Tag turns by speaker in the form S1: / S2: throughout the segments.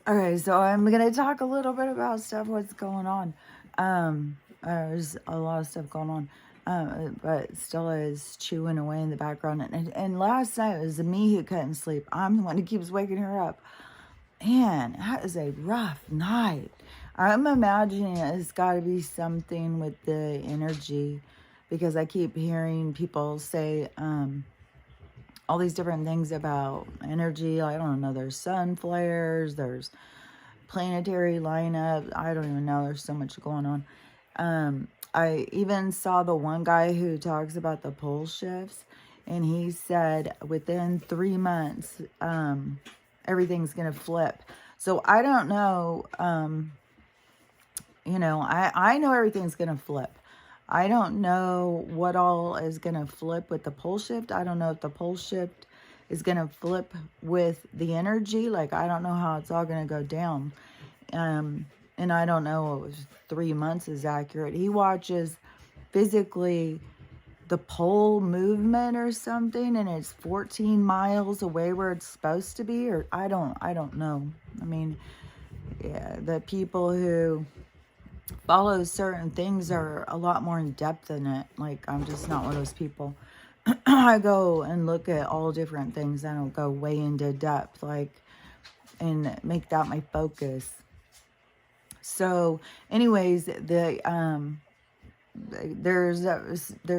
S1: Okay, so I'm gonna talk a little bit about what's going on. There's a lot of stuff going on, but Stella is chewing away in the background. And last night it was me who couldn't sleep. I'm the one who keeps waking her up. Man, that is a rough night. I'm imagining it's got to be something with the energy, because I keep hearing people say all these different things about energy. I don't know. There's sun flares. There's planetary lineup. I don't even know. There's so much going on. I even saw the one guy who talks about the pole shifts, and he said within 3 months, everything's going to flip. So I don't know. I know everything's going to flip. I don't know what all is going to flip with the pole shift. I don't know if the pole shift is going to flip with the energy. Like, I don't know how it's all going to go down. And I don't know if 3 months is accurate. He watches physically the pole movement or something, and it's 14 miles away where it's supposed to be, or I don't know. I mean, yeah, the people who follow certain things are a lot more in depth in it. Like, I'm just not one of those people. I go and look at all different things. I don't go way into depth, like, and make that my focus. So, anyways, there's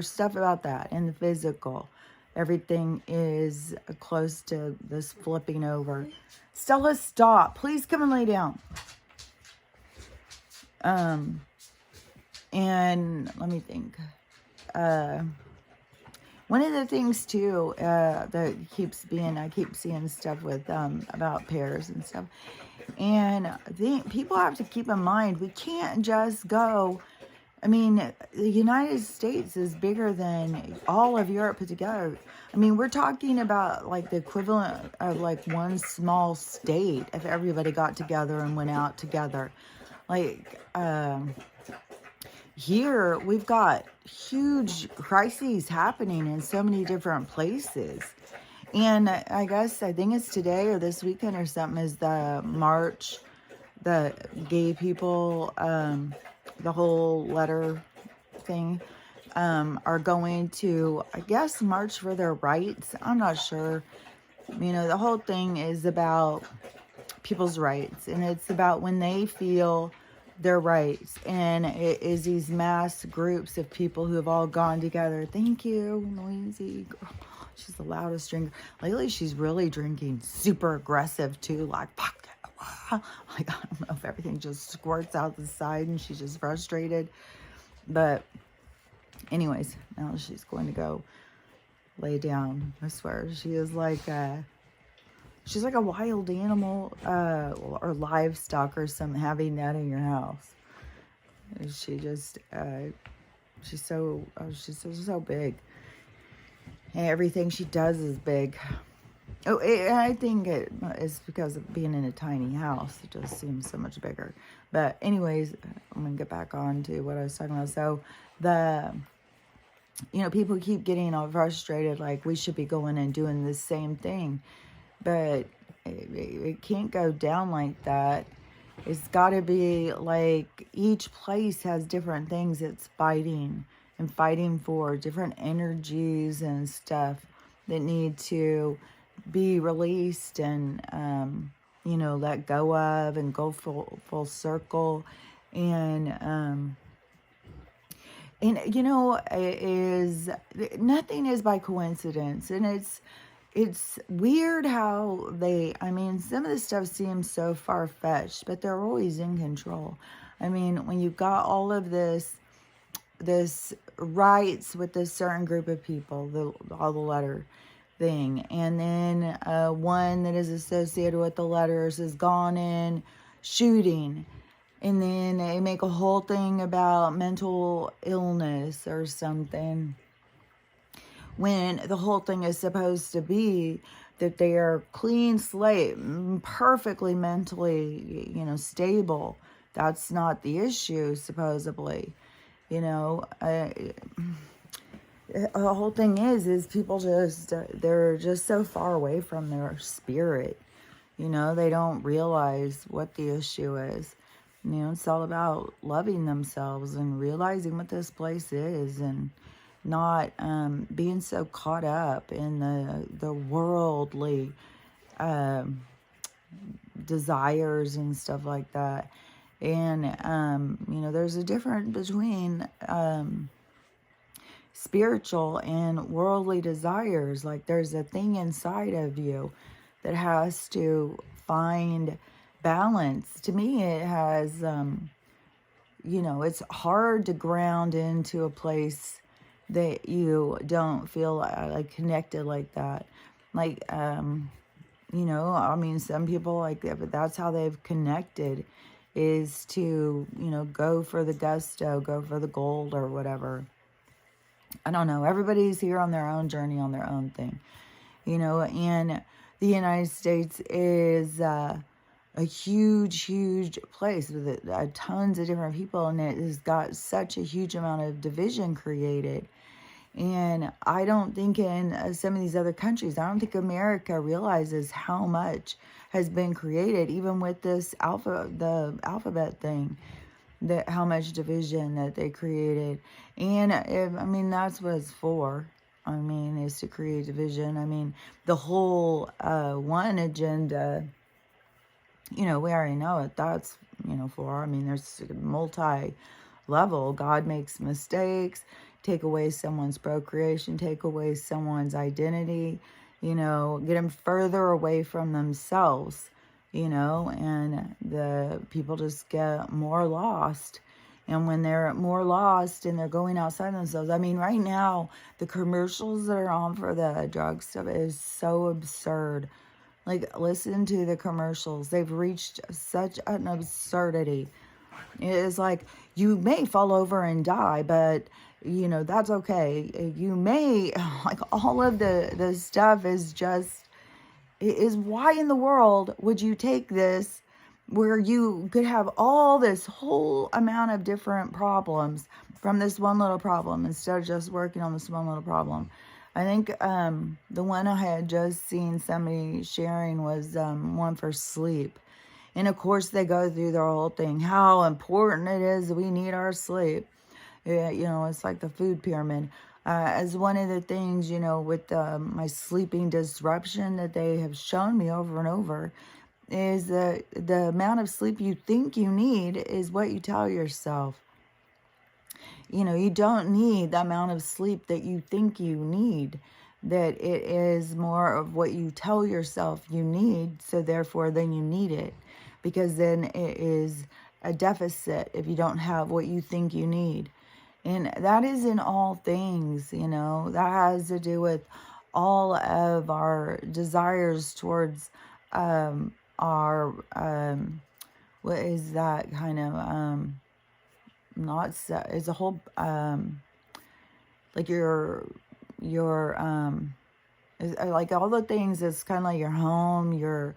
S1: stuff about that in the physical. Everything is close to this flipping over. Stella, stop! Please come and lay down. And let me think. One of the things too that keeps being, I keep seeing stuff with about pairs and stuff. And people have to keep in mind, we can't just go. I mean, the United States is bigger than all of Europe put together. I mean, we're talking about like the equivalent of like one small state if everybody got together and went out together. Like, here we've got huge crises happening in so many different places. And I think it's today or this weekend or something is the march that gay people, the whole letter thing, are going to, I guess, march for their rights. I'm not sure. The whole thing is about people's rights, and it's about when they feel their rights. And it is these mass groups of people who have all gone together. Thank you, Noisy. She's the loudest drinker. Lately, she's really drinking super aggressive too. Like, fuck. Like, I don't know if everything just squirts out the side and she's just frustrated. But anyways, now she's going to go lay down. I swear, she is like she's like a wild animal or livestock or something, having that in your house. She just she's so big. And everything she does is big. Oh, I think it is because of being in a tiny house. It just seems so much bigger. But anyways, I'm going to get back on to what I was talking about. So people keep getting all frustrated, like we should be going and doing the same thing. But it can't go down like that. It's got to be like each place has different things it's fighting for, different energies and stuff that need to be released and let go of and go full circle. And is nothing is by coincidence. And it's weird how some of the stuff seems so far-fetched, but they're always in control. I mean, when you've got all of this rights with this certain group of people, all the letter thing, and then one that is associated with the letters is gone in shooting, and then they make a whole thing about mental illness or something, when the whole thing is supposed to be that they are clean slate, perfectly mentally, stable. That's not the issue, supposedly. The whole thing is people they're just so far away from their spirit. You know, they don't realize what the issue is. You know, it's all about loving themselves and realizing what this place is, and not being so caught up in the worldly um, desires and stuff like that. And, you know, there's a difference between spiritual and worldly desires. Like, there's a thing inside of you that has to find balance. To me, it has, you know, it's hard to ground into a place that you don't feel like connected like that. Like, you know, I mean, some people like that, but that's how they've connected, is to, you know, go for the gusto, go for the gold or whatever. I don't know. Everybody's here on their own journey, on their own thing, you know, and the United States is a huge, huge place with tons of different people, and it has got such a huge amount of division created. And I don't think in some of these other countries, I don't think America realizes how much has been created, even with this the alphabet thing, that how much division that they created. And I mean, that's what it's for. I mean, is to create division. I mean, the whole one agenda, you know, we already know it. That's, you know, for, I mean, there's multi-level. God makes mistakes, take away someone's procreation, take away someone's identity, you know, get them further away from themselves, you know, and the people just get more lost. And when they're more lost and they're going outside themselves, I mean, right now, the commercials that are on for the drug stuff is so absurd. Like, listen to the commercials. They've reached such an absurdity. It is like, you may fall over and die, but, you know, that's okay. You may, like, all of the stuff is just, why in the world would you take this where you could have all this whole amount of different problems from this one little problem instead of just working on this one little problem? I think the one I had just seen somebody sharing was one for sleep. And of course, they go through their whole thing, how important it is that we need our sleep. Yeah, you know, it's like the food pyramid. As one of the things, you know, with my sleeping disruption that they have shown me over and over, is that the amount of sleep you think you need is what you tell yourself. You know, you don't need the amount of sleep that you think you need. That it is more of what you tell yourself you need, so therefore then you need it. Because then it is a deficit if you don't have what you think you need. And that is in all things, you know. That has to do with all of our desires towards our, what is that kind of, not set, it's a whole, like your, like all the things. It's kind of like your home, your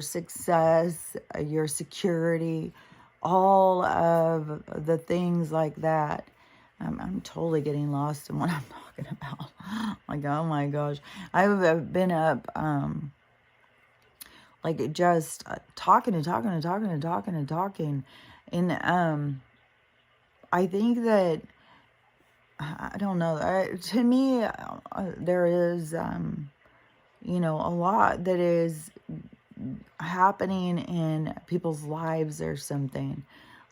S1: success, your security, all of the things like that. I'm totally getting lost in what I'm talking about. Like, oh my gosh. I've been up, like, just talking. And I think that, I don't know, to me, there is, you know, a lot that is happening in people's lives or something.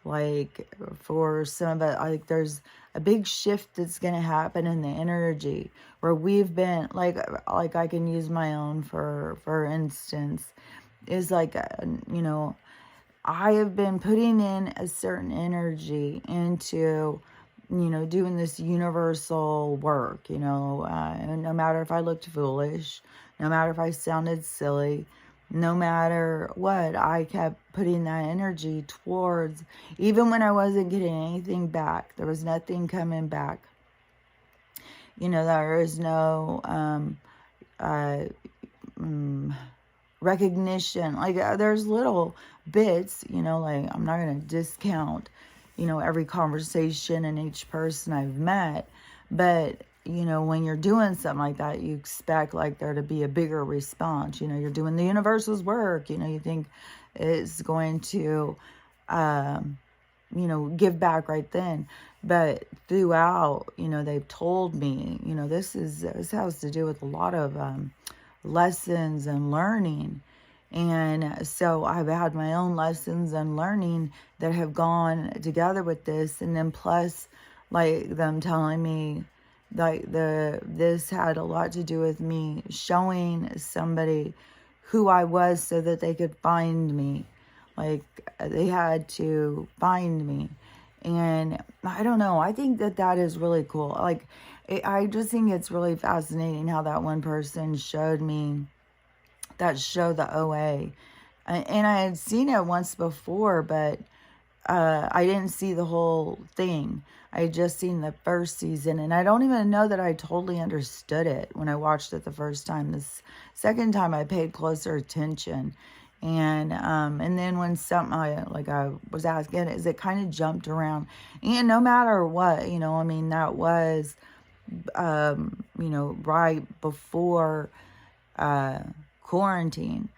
S1: Like, for some of it, like, there's a big shift that's going to happen in the energy, where we've been, like I can use my own for instance, is like, you know, I have been putting in a certain energy into, you know, doing this universal work, you know, no matter if I looked foolish, no matter if I sounded silly, no matter what, I kept putting that energy towards, even when I wasn't getting anything back. There was nothing coming back. You know, there is no recognition. Like, there's little bits, you know, like, I'm not going to discount, you know, every conversation and each person I've met, but when you're doing something like that, you expect like there to be a bigger response. You're doing the universe's work. You think it's going to, um, give back right then. But throughout, they've told me, this has to do with a lot of lessons and learning. And so I've had my own lessons and learning that have gone together with this. And then plus, like them telling me, like this had a lot to do with me showing somebody who I was so that they could find me. Like they had to find me. And I don't know, I think that is really cool. Like I just think it's really fascinating how that one person showed me that show, the OA. And I had seen it once before, but I didn't see the whole thing. I had just seen the first season, and I don't even know that I totally understood it when I watched it the first time. This second time, I paid closer attention, and then when something I was asking, is it kind of jumped around, and no matter what, I mean, that was, right before quarantine,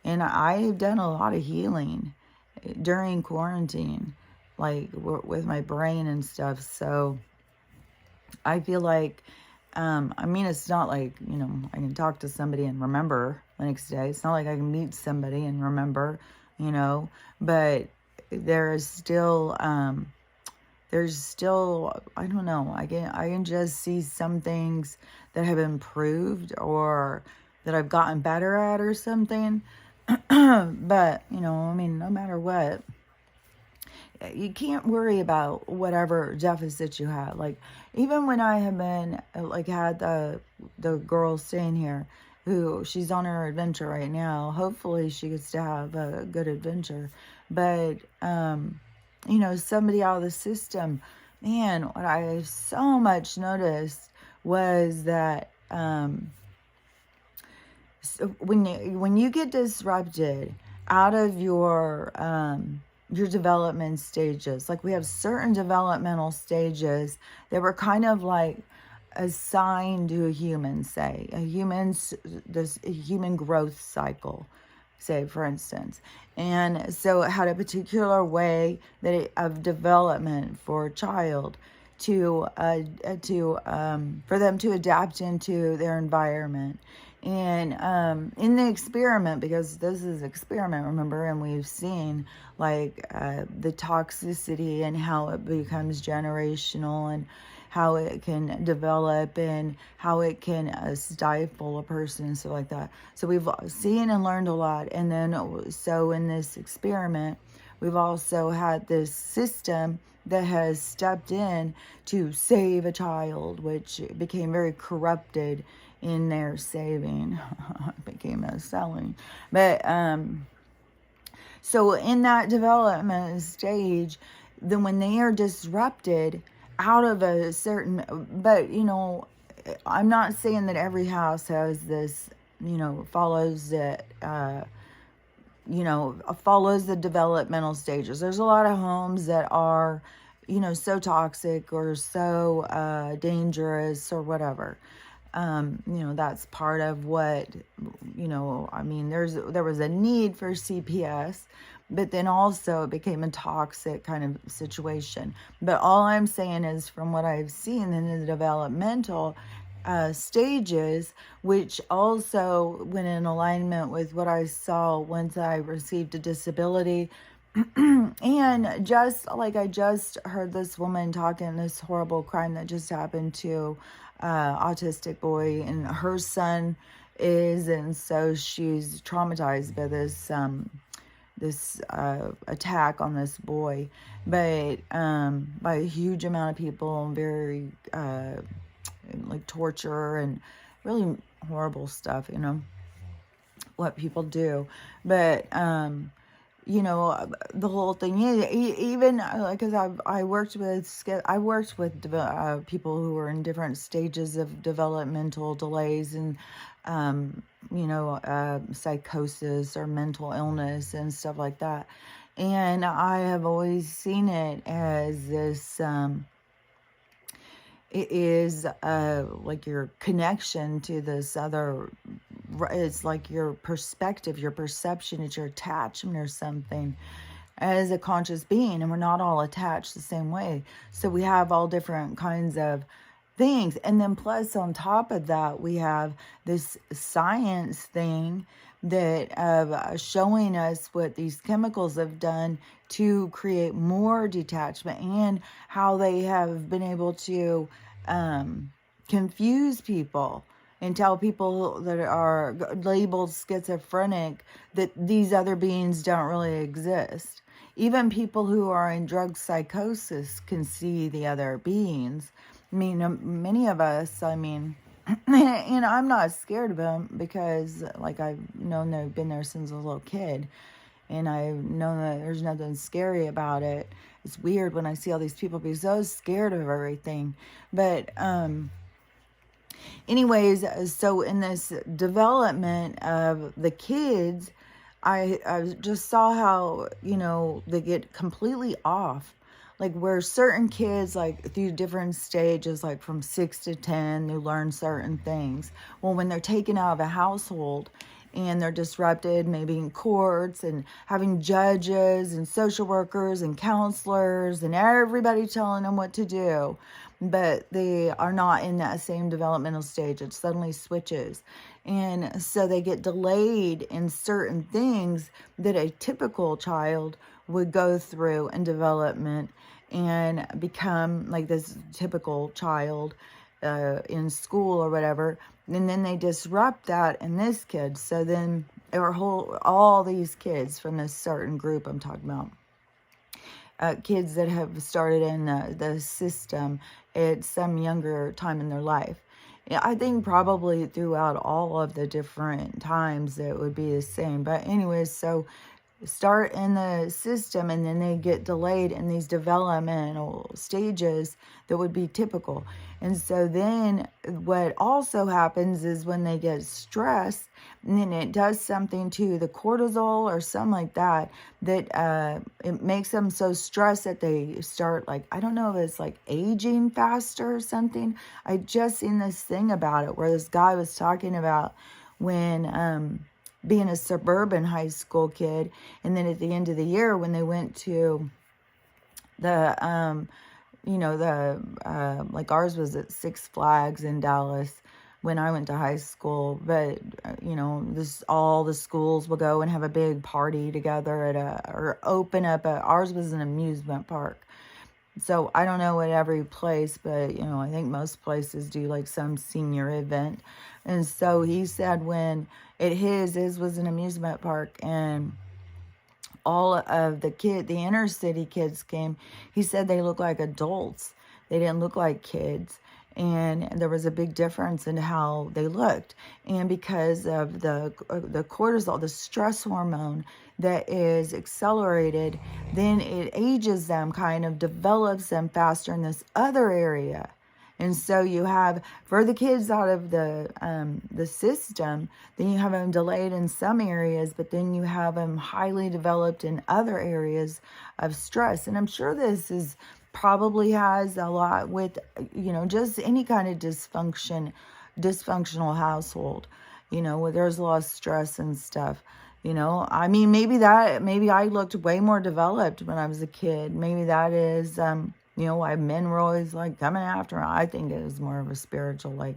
S1: and I've done a lot of healing during quarantine, like with my brain and stuff. So I feel like, I mean, it's not like, I can talk to somebody and remember the next day. It's not like I can meet somebody and remember, but there is still, I don't know, I can just see some things that have improved or that I've gotten better at or something. But, I mean, no matter what, you can't worry about whatever deficit you have. Like, even when I have been, like, had the girl staying here, who she's on her adventure right now. Hopefully she gets to have a good adventure. But, somebody out of the system, man, what I so much noticed was that, so when you get disrupted out of your development stages, like we have certain developmental stages that were kind of like assigned to a human, say a human growth cycle, say for instance, and so it had a particular way of development for a child to for them to adapt into their environment. And in the experiment, because this is experiment, remember, and we've seen like the toxicity and how it becomes generational and how it can develop and how it can stifle a person and stuff like that. So we've seen and learned a lot. And then so in this experiment, we've also had this system that has stepped in to save a child, which became very corrupted in their saving. It became a selling. But so in that development stage, then when they are disrupted out of a certain, but I'm not saying that every house has this, follows it, follows the developmental stages. There's a lot of homes that are, so toxic or so dangerous or whatever. That's part of what, I mean, there was a need for CPS, but then also it became a toxic kind of situation. But all I'm saying is from what I've seen in the developmental stages, which also went in alignment with what I saw once I received a disability. And just like I just heard this woman talking this horrible crime that just happened to autistic boy, and her son is, and so she's traumatized by this attack on this boy, but by a huge amount of people, and very like torture and really horrible stuff, what people do. But the whole thing is, even because I worked with people who were in different stages of developmental delays and psychosis or mental illness and stuff like that. And I have always seen it as this it is like your connection to this other, it's like your perspective, your perception, it's your attachment or something as a conscious being, and we're not all attached the same way. So we have all different kinds of things. And then plus on top of that, we have this science thing that showing us what these chemicals have done to create more detachment, and how they have been able to confuse people and tell people that are labeled schizophrenic that these other beings don't really exist. Even people who are in drug psychosis can see the other beings. I mean, many of us, I mean, and I'm not scared of them because, like, I've known they've been there since I was a little kid, and I've known that there's nothing scary about it. It's weird when I see all these people be so scared of everything. But, anyways, so in this development of the kids, I just saw how, they get completely off. Like where certain kids, like through different stages, like from 6 to 10, they learn certain things. Well, when they're taken out of a household and they're disrupted, maybe in courts and having judges and social workers and counselors and everybody telling them what to do, but they are not in that same developmental stage. It suddenly switches. And so they get delayed in certain things that a typical child would go through in development and become like this typical child in school or whatever. And then they disrupt that in this kid. So then all these kids from this certain group I'm talking about, kids that have started in the system at some younger time in their life. Yeah, I think probably throughout all of the different times it would be the same. But anyways, so start in the system and then they get delayed in these developmental stages that would be typical. And so then what also happens is when they get stressed, and then it does something to the cortisol or something like that, that it makes them so stressed that they start, like, I don't know if it's like aging faster or something. I just seen this thing about it where this guy was talking about when being a suburban high school kid, and then at the end of the year when they went to the like ours was at Six Flags in Dallas when I went to high school, but all the schools will go and have a big party together or open up ours was an amusement park. So I don't know at every place, but I think most places do like some senior event. And so he said when his was an amusement park, and all of the inner city kids came, he said they looked like adults. They didn't look like kids. And there was a big difference in how they looked. And because of the cortisol, the stress hormone that is accelerated, then it ages them, kind of develops them faster in this other area. And so you have, for the kids out of the system, then you have them delayed in some areas, but then you have them highly developed in other areas of stress. And I'm sure this is probably has a lot with, just any kind of dysfunctional household, where there's a lot of stress and stuff. I mean, maybe I looked way more developed when I was a kid. Maybe that is, why men were always like coming after me. I think it was more of a spiritual, like,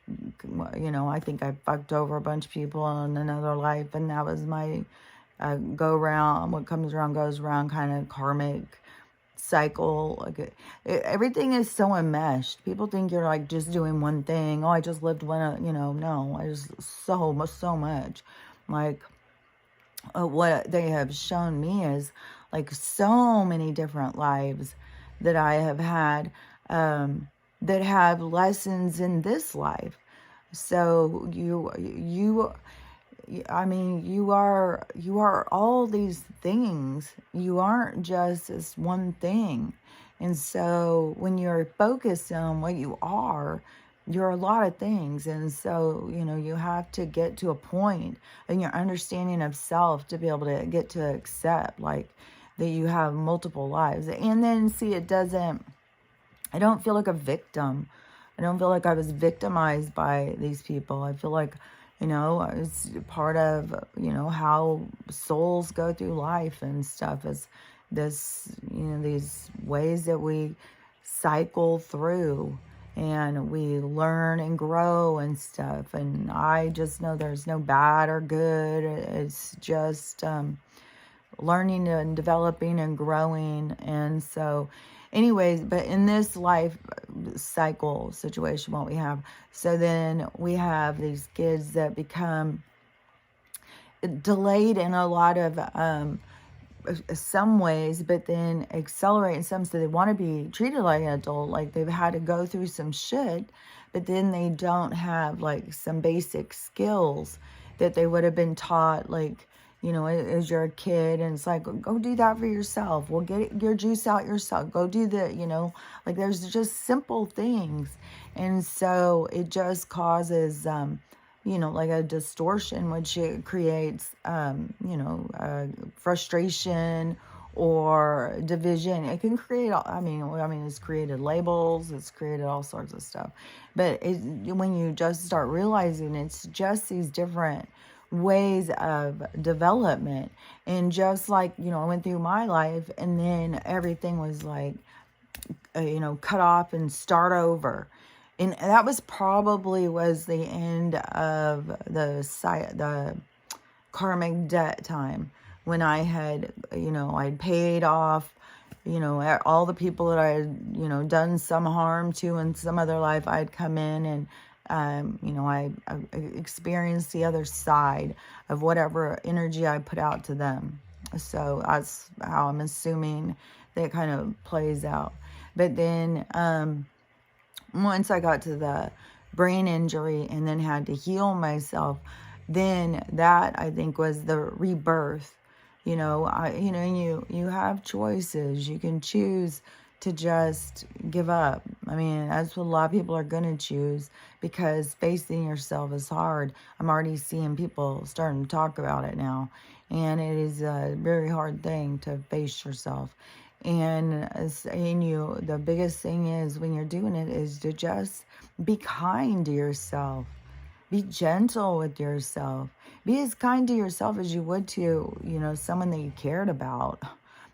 S1: I think I fucked over a bunch of people in another life, and that was my go around, what comes around goes around kind of karmic cycle. Like everything is so enmeshed. People think you're like just doing one thing. Oh, I just lived one, no, I just so much. Like what they have shown me is like so many different lives that I have had that have lessons in this life. So I mean, you are all these things. You aren't just this one thing. And so when you're focused on what you're a lot of things. And so, you have to get to a point in your understanding of self to be able to get to accept, like, that you have multiple lives. And then see, I don't feel like a victim. I don't feel like I was victimized by these people. I feel like, it's part of, how souls go through life and stuff, is this, these ways that we cycle through and we learn and grow and stuff. And I just know there's no bad or good. It's just learning and developing and growing. And so anyways, but in this life cycle situation, what we have, so then we have these kids that become delayed in a lot of some ways, but then accelerate in some, so they want to be treated like an adult, like they've had to go through some shit, but then they don't have like some basic skills that they would have been taught, like, as you're a kid, and it's like, go do that for yourself. Well, get your juice out yourself. Go do the, like there's just simple things. And so it just causes, like a distortion, which it creates, frustration or division. It can create, it's created labels, it's created all sorts of stuff. But when you just start realizing it's just these different ways of development, and just like, I went through my life and then everything was like, cut off and start over. And that was the end of the karmic debt time, when I had, I'd paid off, all the people that I had, done some harm to in some other life. I'd come in and, I experienced the other side of whatever energy I put out to them. So that's how I'm assuming that kind of plays out. But then, once I got to the brain injury and then had to heal myself, then that, I think, was the rebirth. You have choices. You can choose to just give up. That's what a lot of people are going to choose, because facing yourself is hard. I'm already seeing people starting to talk about it now. And it is a very hard thing to face yourself. And the biggest thing is, when you're doing it, is to just be kind to yourself. Be gentle with yourself. Be as kind to yourself as you would to, someone that you cared about.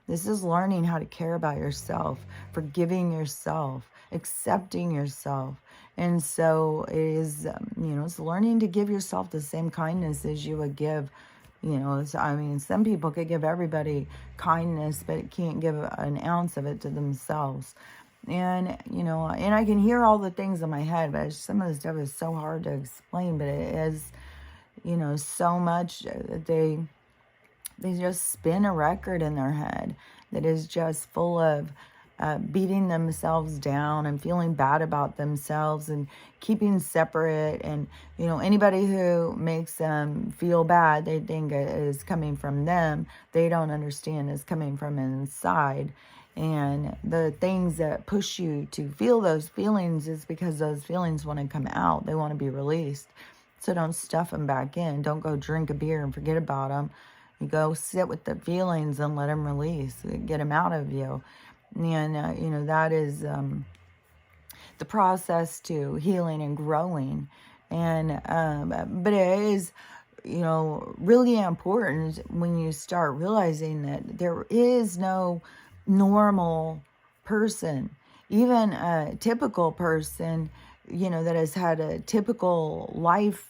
S1: This is learning how to care about yourself, forgiving yourself, accepting yourself. And so it is, it's learning to give yourself the same kindness as you would give. Some people could give everybody kindness, but can't give an ounce of it to themselves. And, and I can hear all the things in my head, but some of the stuff is so hard to explain. But it is, so much that they just spin a record in their head that is just full of beating themselves down and feeling bad about themselves and keeping separate. And, anybody who makes them feel bad, they think it is coming from them. They don't understand it's coming from inside. And the things that push you to feel those feelings is because those feelings want to come out. They want to be released. So don't stuff them back in. Don't go drink a beer and forget about them. You go sit with the feelings and let them release. Get them out of you. And, that is the process to healing and growing. And, but it is, really important when you start realizing that there is no normal person, even a typical person, that has had a typical life,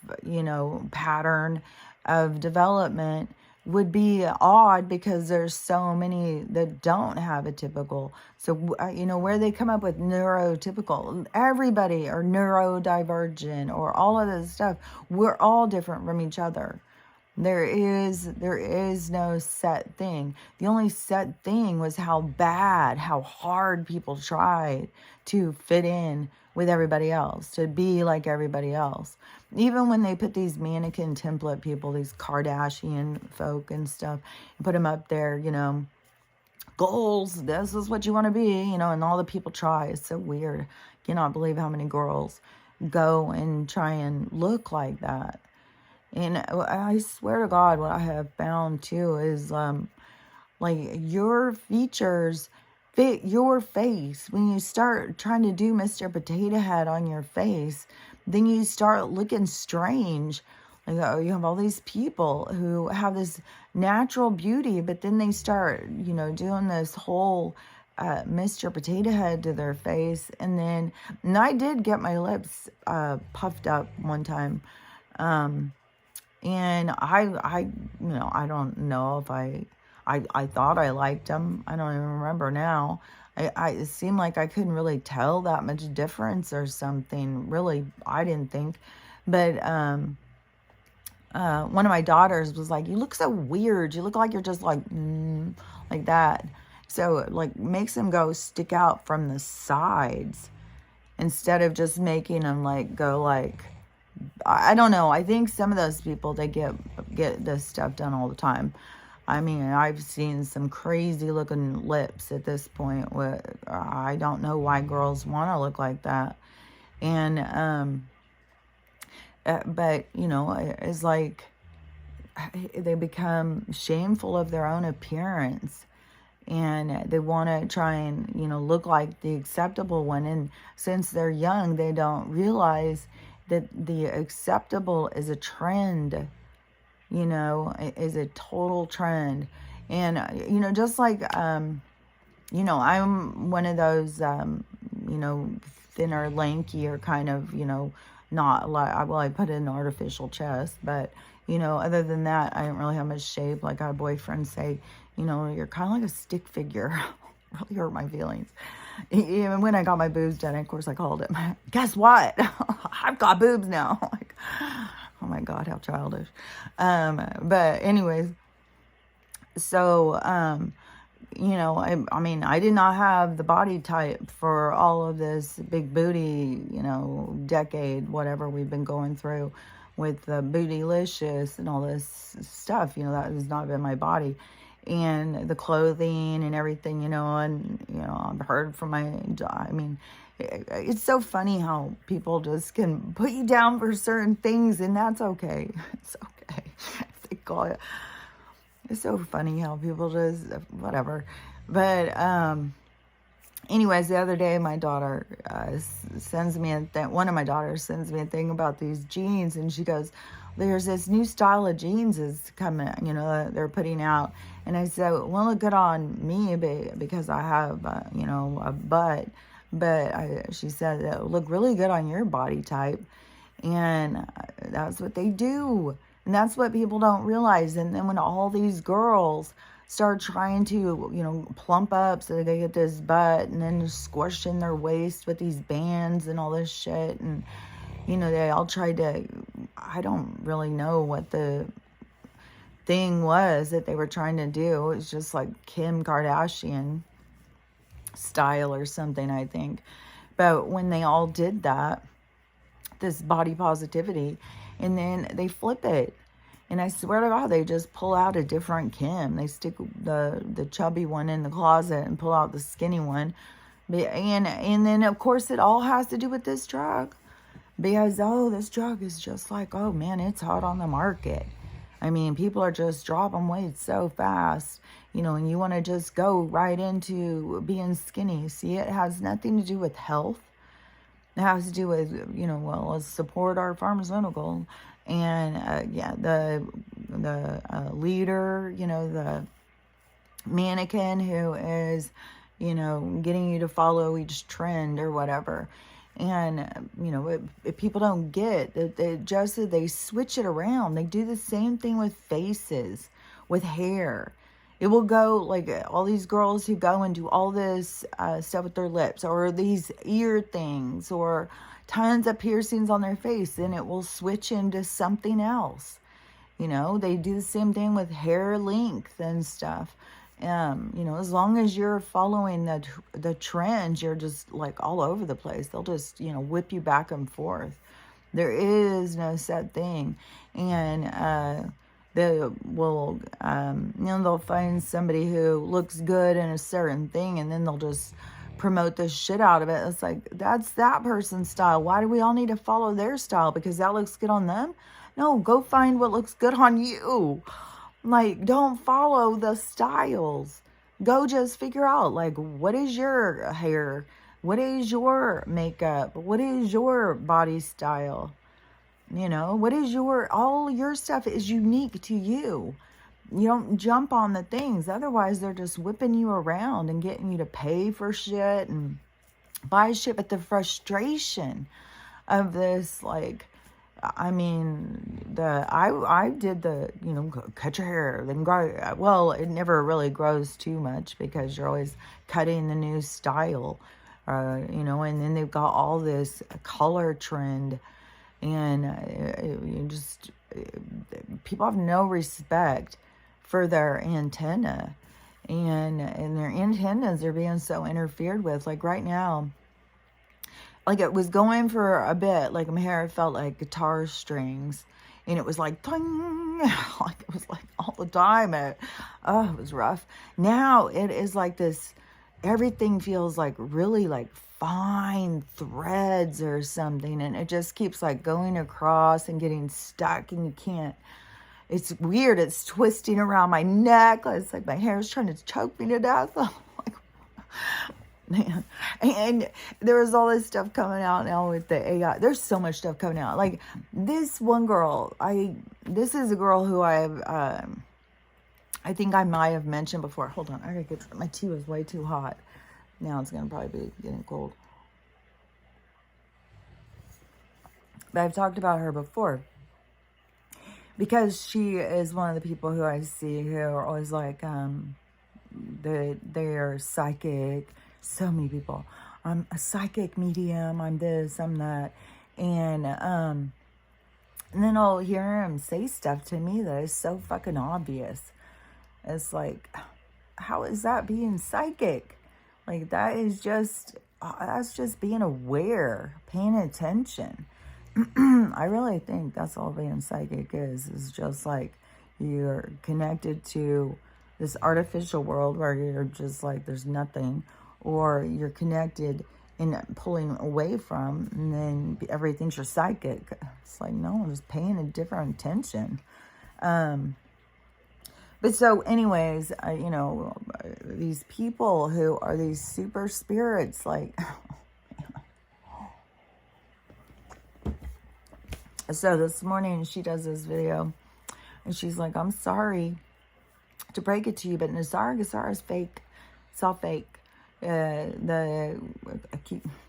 S1: pattern of development, would be odd, because there's so many that don't have a typical. So, where they come up with neurotypical, everybody, or neurodivergent, or all of this stuff, we're all different from each other. There is no set thing. The only set thing was how hard people tried to fit in with everybody else, to be like everybody else. Even when they put these mannequin template people, these Kardashian folk and stuff, and put them up there, goals, this is what you want to be, and all the people try. It's so weird. Cannot believe how many girls go and try and look like that. And I swear to God, what I have found too is, like, your features fit your face. When you start trying to do Mr. Potato Head on your face, then you start looking strange. Like, oh, you have all these people who have this natural beauty, but then they start, doing this whole Mr. Potato Head to their face. And I did get my lips puffed up one time. And I don't know if I thought I liked them. I don't even remember now. It seemed like I couldn't really tell that much difference or something. Really, I didn't think. But one of my daughters was like, "You look so weird. You look like you're just like that." So it like makes them stick out from the sides instead of just making them like go like. I don't know. I think some of those people, they get this stuff done all the time. I mean, I've seen some crazy looking lips at this point. Where I don't know why girls want to look like that. And but it's like they become shameful of their own appearance, and they want to try and look like the acceptable one. And since they're young, they don't realize that the acceptable is a trend, is a total trend. And, just like, I'm one of those, thinner, lankier kind of, not like, well, I put in an artificial chest, but, other than that, I don't really have much shape. Like, I had boyfriends say, you're kind of like a stick figure. Really hurt my feelings. Even when I got my boobs done, of course I called it. Guess what? I've got boobs now. Like, oh my God, how childish. But anyways, so I mean, I did not have the body type for all of this big booty, decade, whatever we've been going through with the bootylicious and all this stuff. That has not been my body. And the clothing and everything, and, I've heard from it's so funny how people just can put you down for certain things, and that's okay. It's okay. They call it. It's so funny how people just, whatever. But, anyways, the other day, my daughter sends me one of my daughters sends me a thing about these jeans, and she goes, there's this new style of jeans is coming, they're putting out. And I said, well, look good on me because I have, a butt. But she said, it would look really good on your body type. And that's what they do. And that's what people don't realize. And then when all these girls start trying to, plump up so they get this butt, and then squishing their waist with these bands and all this shit. And, they all tried to, I don't really know what the thing was that they were trying to do. It was just like Kim Kardashian style or something, I think. But when they all did that, this body positivity, and then they flip it. And I swear to God, they just pull out a different Kim. They stick the chubby one in the closet and pull out the skinny one. And then, of course, it all has to do with this drug. Because, this drug is just like, oh, man, it's hot on the market. I mean, people are just dropping weight so fast, and you want to just go right into being skinny. See, it has nothing to do with health. It has to do with, well, let's support our pharmaceutical. And, the leader, the mannequin who is, getting you to follow each trend or whatever. And, if people don't get it, they switch it around. They do the same thing with faces, with hair. It will go like all these girls who go and do all this stuff with their lips, or these ear things, or tons of piercings on their face, and it will switch into something else. They do the same thing with hair length and stuff. As long as you're following the trends, you're just like all over the place. They'll just, whip you back and forth. There is no set thing. And they will, they'll find somebody who looks good in a certain thing, and then they'll just promote the shit out of it. It's like, that's that person's style. Why do we all need to follow their style? Because that looks good on them? No, go find what looks good on you. Like, don't follow the styles. Go just figure out, like, what is your hair? What is your makeup? What is your body style? You know, what is all your stuff is unique to you. You don't jump on the things. Otherwise, they're just whipping you around and getting you to pay for shit and buy shit. But the frustration of this, like, I mean, I did the, you know, cut your hair, then grow. Well, it never really grows too much because you're always cutting the new style, you know, and then they've got all this color trend, and you just, people have no respect for their antenna, and their antennas are being so interfered with. Like right now, like it was going for a bit, like my hair felt like guitar strings, and it was like ting, like it was like all the time. It was rough. Now it is like this, everything feels like really like fine threads or something, and it just keeps like going across and getting stuck, and you can't, it's weird, it's twisting around my neck. It's like my hair is trying to choke me to death. I'm like, man. And there was all this stuff coming out now with the AI. There's so much stuff coming out. Like this one girl, this is a girl who I think I might have mentioned before. Hold on, I gotta get, my tea was way too hot. Now it's gonna probably be getting cold. But I've talked about her before because she is one of the people who I see who are always like, they're psychic. So many people, I'm a psychic medium, I'm this, I'm that, and then I'll hear him say stuff to me that is so fucking obvious. It's like, how is that being psychic? Like that is just, that's just being aware, paying attention. I really think that's all being psychic is just like you're connected to this artificial world where you're just like there's nothing, or you're connected and pulling away from, and then everything's your psychic. It's like, no, I'm just paying a different attention. But so anyways, you know, these people who are these super spirits, like, so this morning she does this video and she's like, I'm sorry to break it to you, but Nazar is fake. It's all fake. The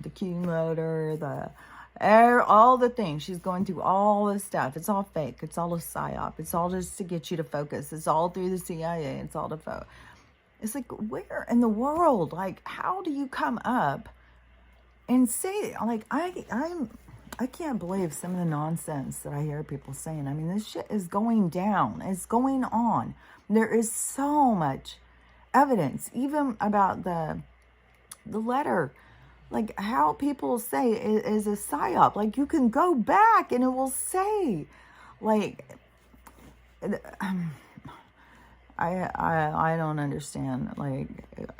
S1: accumulator, all the things. She's going through all this stuff. It's all fake. It's all a psyop. It's all just to get you to focus. It's all through the CIA. It's all to focus. It's like, where in the world? Like, how do you come up and say, like, I can't believe some of the nonsense that I hear people saying. I mean, this shit is going down. It's going on. There is so much evidence, even about the letter, like how people say it is a psyop. Like you can go back and it will say, like, I don't understand, like,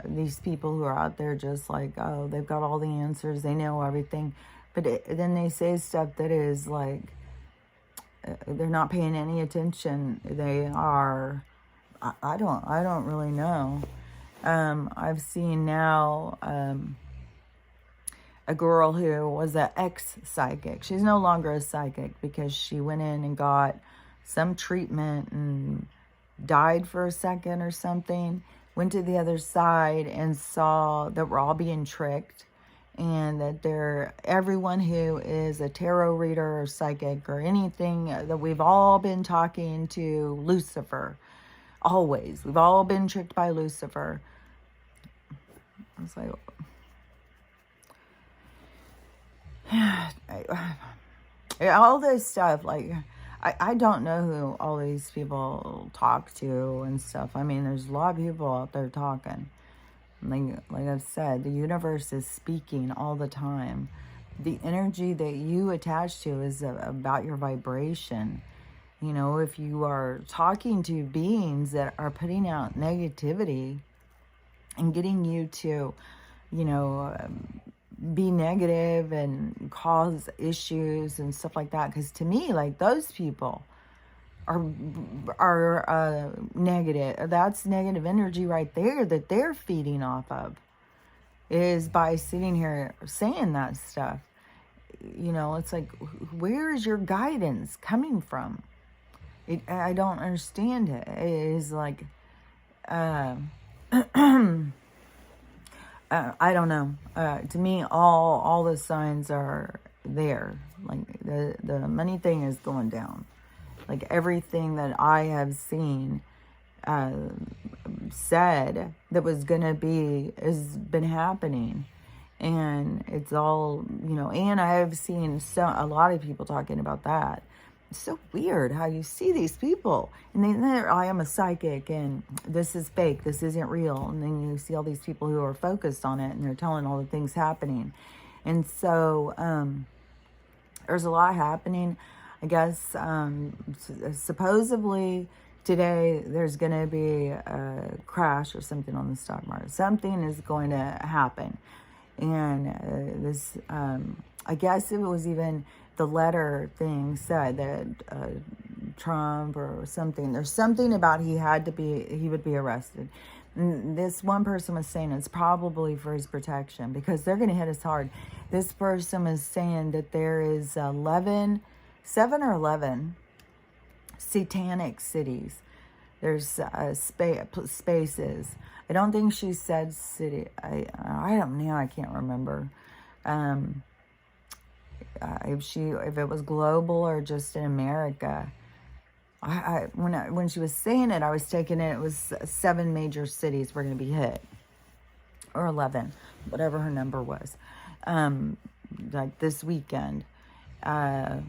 S1: these people who are out there just like, oh, they've got all the answers, they know everything, but then they say stuff that is like, they're not paying any attention. They are, I don't really know. I've seen now a girl who was an ex-psychic. She's no longer a psychic because she went in and got some treatment and died for a second or something, went to the other side and saw that we're all being tricked, and that everyone who is a tarot reader or psychic or anything, that we've all been talking to Lucifer. Always. We've all been tricked by Lucifer. It's like, all this stuff, like, I don't know who all these people talk to and stuff. I mean, there's a lot of people out there talking. Like I've said, the universe is speaking all the time. The energy that you attach to is about your vibration. You know, if you are talking to beings that are putting out negativity and getting you to, you know, be negative and cause issues and stuff like that. Because to me, like, those people are negative. That's negative energy right there that they're feeding off of, is by sitting here saying that stuff. You know, it's like, where is your guidance coming from? I don't understand it. It is like, I don't know. To me, all the signs are there. Like the money thing is going down. Like everything that I have seen, said that was gonna be has been happening, and it's all, you know. And I have seen a lot of people talking about that. It's so weird how you see these people and they're, I am a psychic and this is fake, this isn't real. And then you see all these people who are focused on it and they're telling all the things happening. And so there's a lot happening. I guess supposedly today there's going to be a crash or something on the stock market. Something is going to happen. And this, I guess it was even the letter thing said that Trump or something, there's something about he would be arrested. And this one person was saying it's probably for his protection because they're going to hit us hard. This person was saying that there is 7 or 11 satanic cities. There's spaces. I don't think she said city. I don't know. I can't remember. If it was global or just in America. When she was saying it, I was taking it was 7 major cities were going to be hit, or 11, whatever her number was, like this weekend. But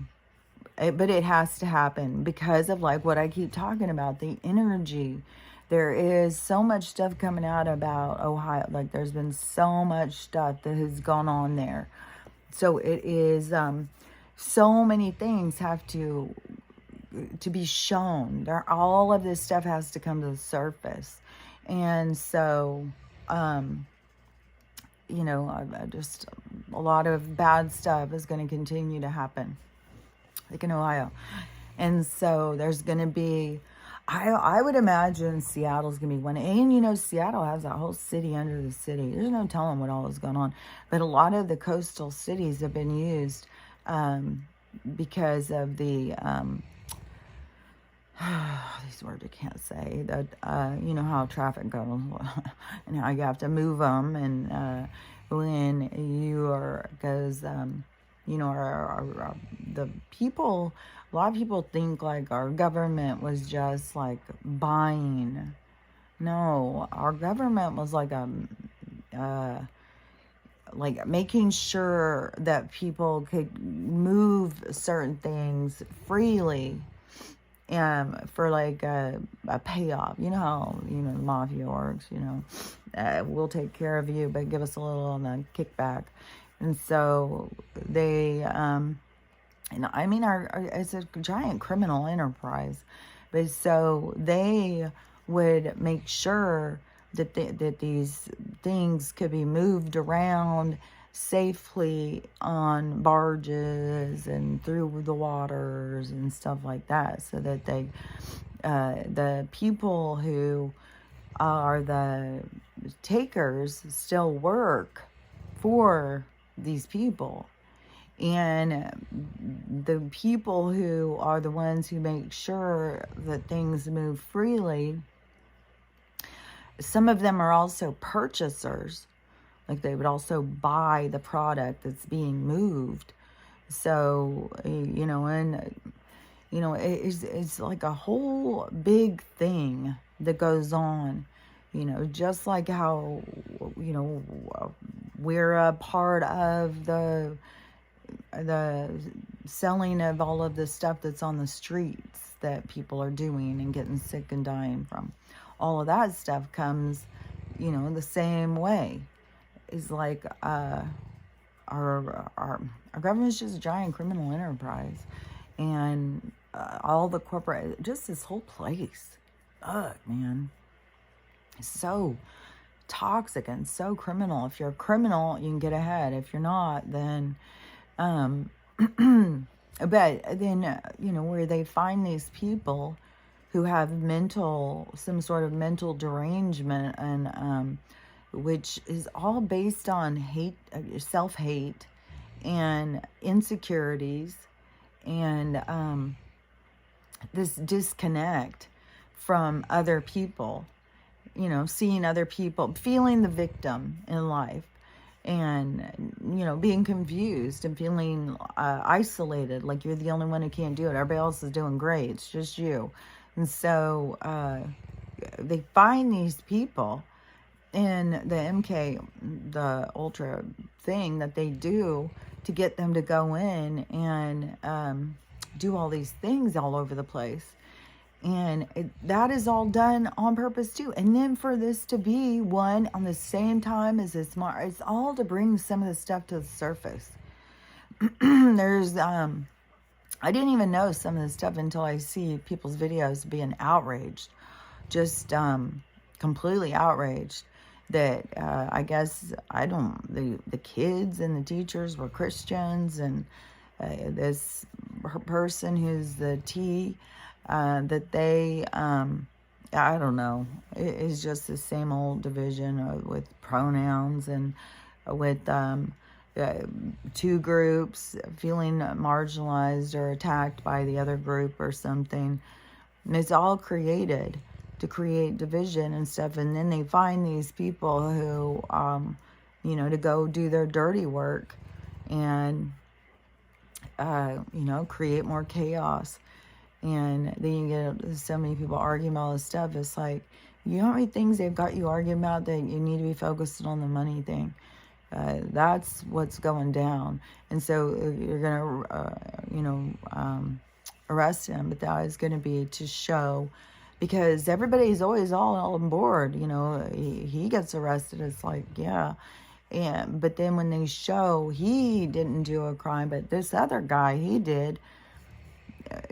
S1: it has to happen because of like what I keep talking about, the energy. There is so much stuff coming out about Ohio. Like there's been so much stuff that has gone on there. So it is, so many things have to be shown. All of this stuff has to come to the surface. And so, you know, just a lot of bad stuff is going to continue to happen, like in Ohio. And so there's going to be, I would imagine Seattle's going to be one. And, you know, Seattle has that whole city under the city. There's no telling what all is going on. But a lot of the coastal cities have been used because of the, these words I can't say, that, you know, how traffic goes and how you have to move them. And when you are, because, you know, the people, a lot of people think like our government was just like buying. No, our government was like like making sure that people could move certain things freely, for like a payoff. You know how, you know, the mafia works, you know, we'll take care of you, but give us a little on the kickback. And so they, and I mean, it's a giant criminal enterprise, but so they would make sure that that these things could be moved around safely on barges and through the waters and stuff like that, so that they, the people who are the takers still work for these people. And the people who are the ones who make sure that things move freely, some of them are also purchasers. Like they would also buy the product that's being moved. So, you know, and, you know, it's like a whole big thing that goes on. You know, just like how, you know, we're a part of the selling of all of the stuff that's on the streets that people are doing and getting sick and dying from. All of that stuff comes, you know, the same way. Is like our government is just a giant criminal enterprise, and all the corporate, just this whole place, man, it's so toxic and so criminal. If you're a criminal, you can get ahead. If you're not, then But then, where they find these people who have some sort of mental derangement, and which is all based on hate, self-hate, and insecurities, and this disconnect from other people, seeing other people, feeling the victim in life, and being confused and feeling isolated, like you're the only one who can't do it, everybody else is doing great, it's just you. And so they find these people in the MK, the ultra thing that they do, to get them to go in and do all these things all over the place. And that is all done on purpose too. And then for this to be one on the same time as this, it's all to bring some of the stuff to the surface. There's, I didn't even know some of the stuff until I see people's videos being outraged, just completely outraged that I guess, the kids and the teachers were Christians, and this person who's the T, that they, I don't know, it's just the same old division with pronouns, and with two groups feeling marginalized or attacked by the other group or something. And it's all created to create division and stuff. And then they find these people who, to go do their dirty work and, create more chaos. And then you get so many people arguing about all this stuff. It's like, you know how many things they've got you arguing about that you need to be focused on the money thing? That's what's going down. And so you're going to, arrest him. But that is going to be to show, because everybody's always all on board. He gets arrested. It's like, yeah. But then when they show he didn't do a crime, but this other guy, he did,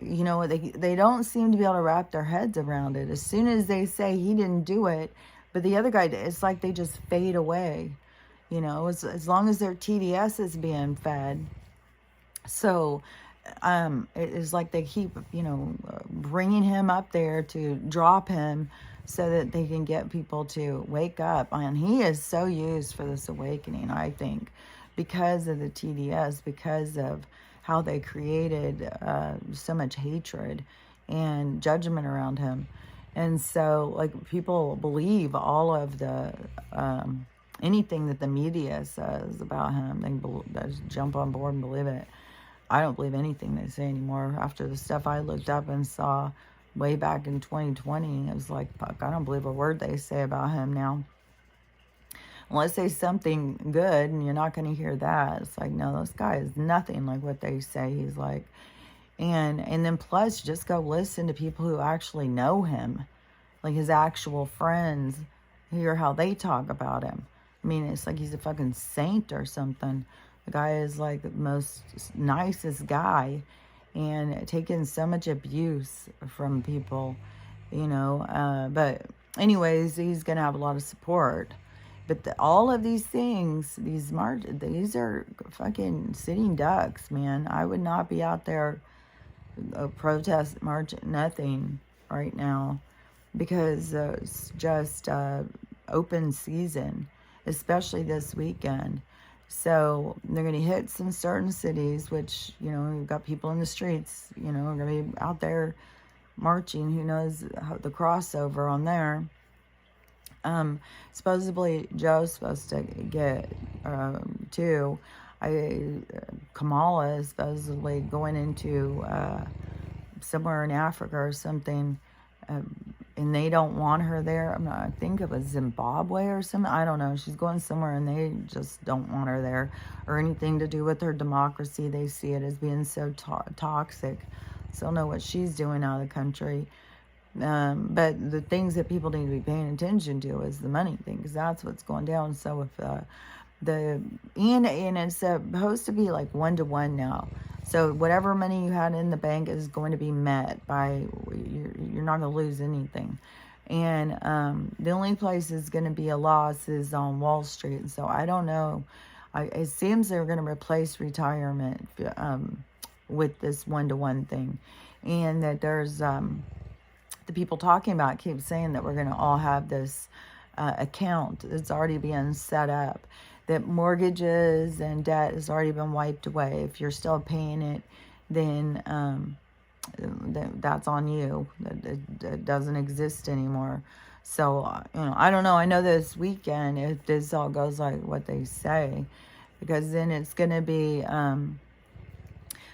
S1: they don't seem to be able to wrap their heads around it. As soon as they say he didn't do it, but the other guy did, it's like they just fade away. As long as their TDS is being fed. So it is like they keep, bringing him up there to drop him so that they can get people to wake up. And he is so used for this awakening, I think, because of the TDS, because of how they created so much hatred and judgment around him. And so, like, people believe all of the anything that the media says about him. They just jump on board and believe it. I don't believe anything they say anymore. After the stuff I looked up and saw way back in 2020, it was like, fuck, I don't believe a word they say about him now. Unless they say something good, and you're not going to hear that. It's like, no, this guy is nothing like what they say he's like. And then plus, just go listen to people who actually know him, like his actual friends, hear how they talk about him. I mean, it's like he's a fucking saint or something. The guy is like the most nicest guy, and taking so much abuse from people, but anyways, he's going to have a lot of support. But all of these things, these are fucking sitting ducks, man. I would not be out there protest, march, nothing right now, because it's just open season, especially this weekend. So they're going to hit some certain cities, which, we've got people in the streets, are going to be out there marching. Who knows the crossover on there. Supposedly Joe's supposed to get too. Kamala is supposedly going into somewhere in Africa or something, and they don't want her there. I think it was Zimbabwe or something. I don't know. She's going somewhere, and they just don't want her there, or anything to do with her democracy. They see it as being so toxic. So I don't know what she's doing out of the country. But the things that people need to be paying attention to is the money thing, because that's what's going down. So if and it's supposed to be like 1-to-1 now. So whatever money you had in the bank is going to be met by, you're not going to lose anything. And the only place is going to be a loss is on Wall Street. And so I don't know. It seems they're going to replace retirement with this one-to-one thing. And that there's the people talking about it keep saying that we're going to all have this account that's already being set up, that mortgages and debt has already been wiped away. If you're still paying it, then that's on you. It doesn't exist anymore. So, I don't know. I know this weekend, if this all goes like what they say, because then it's going to be,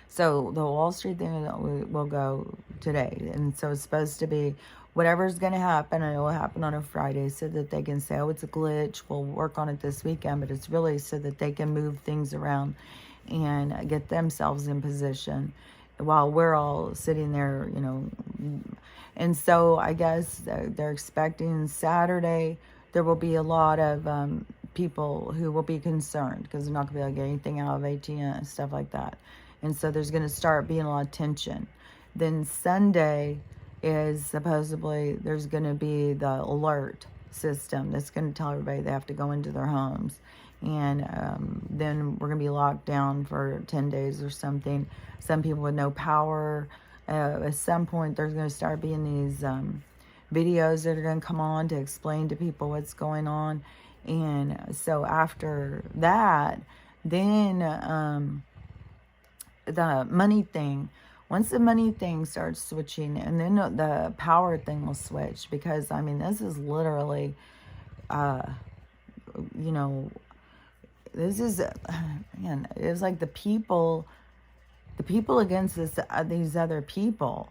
S1: so the Wall Street thing will go today. And so it's supposed to be whatever's going to happen, and it will happen on a Friday so that they can say, oh, it's a glitch. We'll work on it this weekend. But it's really so that they can move things around and get themselves in position while we're all sitting there, And so I guess they're expecting Saturday there will be a lot of people who will be concerned because they're not going to be able to get anything out of ATM and stuff like that. And so there's going to start being a lot of tension. Then Sunday is supposedly there's going to be the alert system that's going to tell everybody they have to go into their homes. And then we're going to be locked down for 10 days or something. Some people with no power. At some point, there's going to start being these videos that are going to come on to explain to people what's going on. And so after that, then the money thing, once the money thing starts switching, and then the power thing will switch, because I mean, this is literally, this is, man, it's like the people against these other people.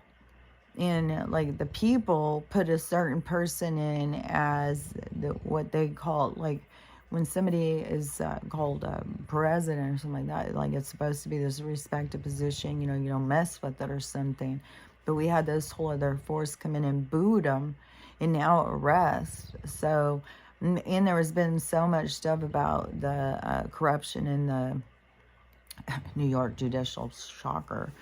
S1: And like the people put a certain person in as what they call, like when somebody is called president or something like that, like it's supposed to be this respected position, you don't mess with it or something. But we had this whole other force come in and boot them and now arrest. So, and there has been so much stuff about the corruption in the New York judicial, shocker,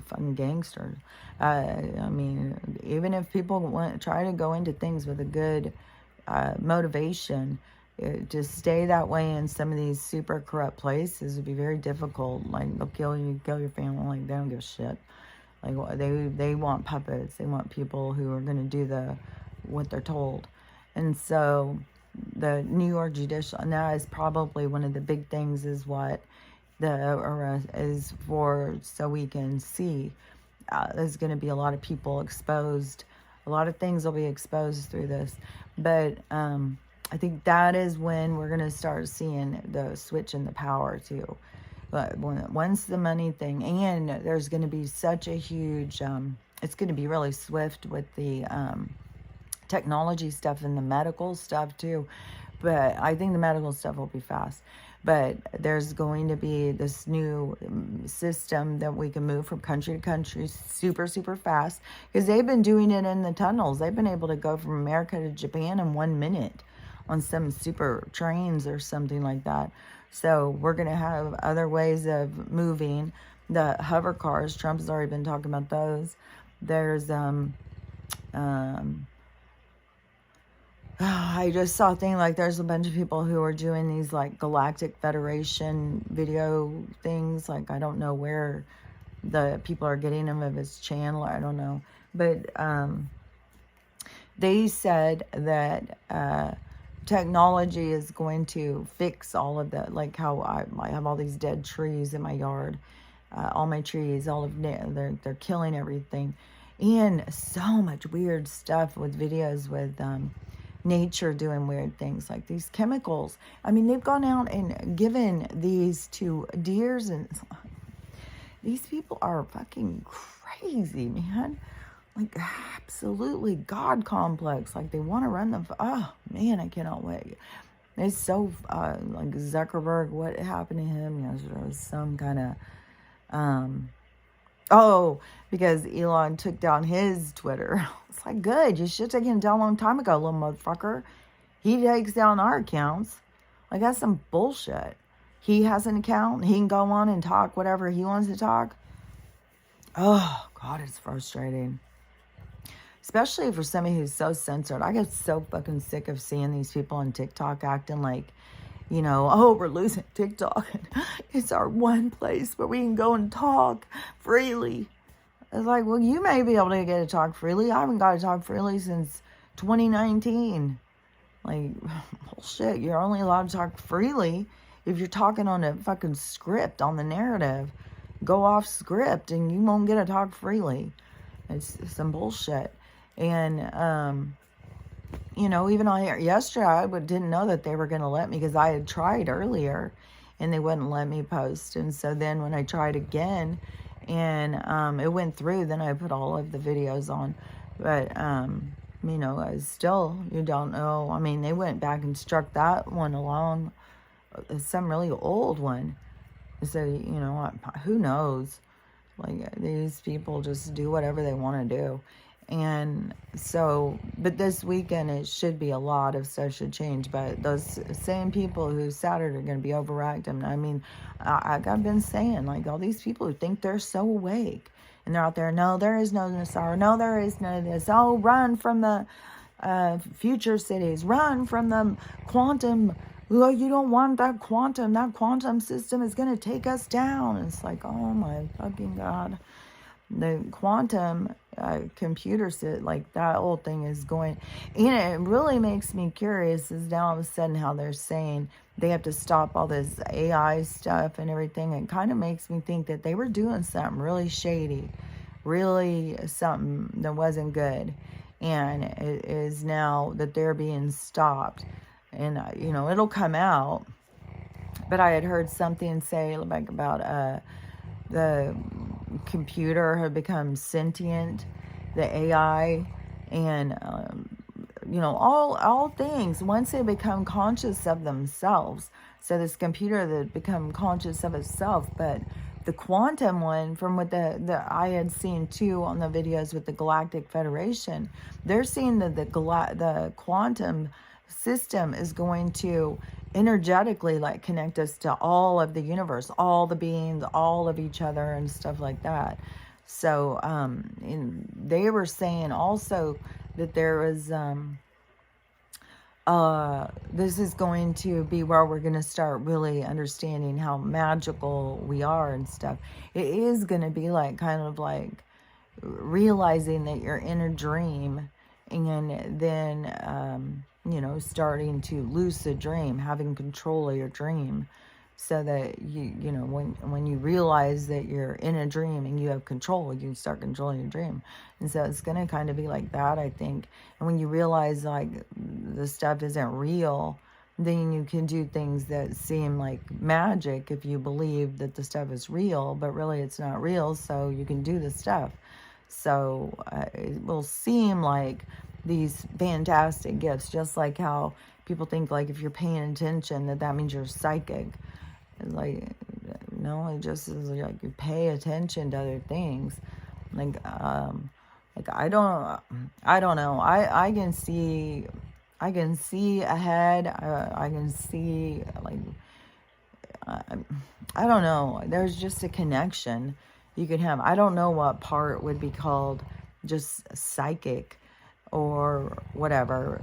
S1: fucking gangsters. I mean, even if people try to go into things with a good motivation, to stay that way in some of these super corrupt places would be very difficult. Like, they'll kill you, kill your family. Like, they don't give a shit. Like, they want puppets. They want people who are going to do what they're told. And so the New York judicial, and that is probably one of the big things, is what the arrest is for, so we can see. There's going to be a lot of people exposed. A lot of things will be exposed through this. But I think that is when we're going to start seeing the switch in the power too. But once the money thing, and there's going to be such a huge, it's going to be really swift with the technology stuff and the medical stuff too. But I think the medical stuff will be fast. But there's going to be this new system that we can move from country to country super, super fast. Because they've been doing it in the tunnels. They've been able to go from America to Japan in 1 minute on some super trains or something like that. So we're going to have other ways of moving. The hover cars, Trump's already been talking about those. There's I just saw a thing like there's a bunch of people who are doing these like Galactic Federation video things. Like, I don't know where the people are getting them, if it's channel, I don't know. But they said that technology is going to fix all of that. Like how I have all these dead trees in my yard. All my trees, all of they're killing everything. And so much weird stuff with videos with nature doing weird things, like these chemicals. I mean, they've gone out and given these to deers, and these people are fucking crazy, man. Like, absolutely God complex. Like, they want to run them. Oh man, I cannot wait. It's so like Zuckerberg, what happened to him yesterday was some kind of because Elon took down his Twitter. It's like, good. You should have taken it down a long time ago, little motherfucker. He takes down our accounts. Like, that's some bullshit. He has an account. He can go on and talk whatever he wants to talk. Oh, God, it's frustrating. Especially for somebody who's so censored. I get so fucking sick of seeing these people on TikTok acting like oh, we're losing TikTok. It's our one place where we can go and talk freely. It's like, well, you may be able to get to talk freely. I haven't got to talk freely since 2019. Like, bullshit, you're only allowed to talk freely if you're talking on a fucking script, on the narrative. Go off script and you won't get to talk freely. It's some bullshit. And, even on yesterday, I didn't know that they were going to let me, because I had tried earlier and they wouldn't let me post. And so then when I tried again and it went through, then I put all of the videos on. But, I still, you don't know. I mean, they went back and struck that one along, some really old one. So, who knows? Like, these people just do whatever they want to do. And so, but this weekend, it should be a lot of stuff should change. But those same people who Saturday are going to be overacting. I mean, I've been saying, like, all these people who think they're so awake. And they're out there, no, there is no Nassau. No, there is none of this. Oh, run from the future cities. Run from the quantum. Oh, you don't want that quantum. That quantum system is going to take us down. It's like, oh my fucking God. The quantum computer set, like that whole thing is going, it really makes me curious is now all of a sudden how they're saying they have to stop all this AI stuff and everything. It kind of makes me think that they were doing something really shady, really something that wasn't good. And it is now that they're being stopped. And, it'll come out. But I had heard something say like about the computer had become sentient, the AI, and all things, once they become conscious of themselves. So this computer that become conscious of itself. But the quantum one, from what the I had seen too on the videos with the Galactic Federation, they're seeing that the quantum system is going to energetically like connect us to all of the universe, all the beings, all of each other and stuff like that. So and they were saying also that there is this is going to be where we're going to start really understanding how magical we are and stuff. It is going to be like kind of like realizing that you're in a dream, and then starting to lucid dream, having control of your dream, so that when you realize that you're in a dream and you have control, you start controlling your dream. And so it's going to kind of be like that, I think. And when you realize like the stuff isn't real, then you can do things that seem like magic if you believe that the stuff is real, but really it's not real, so you can do the stuff. So it will seem like these fantastic gifts, just like how people think like if you're paying attention that means you're psychic. It's like, no, it just is like you pay attention to other things. Like I don't know. I can see ahead. I can see like I don't know. There's just a connection you can have. I don't know what part would be called just psychic or whatever,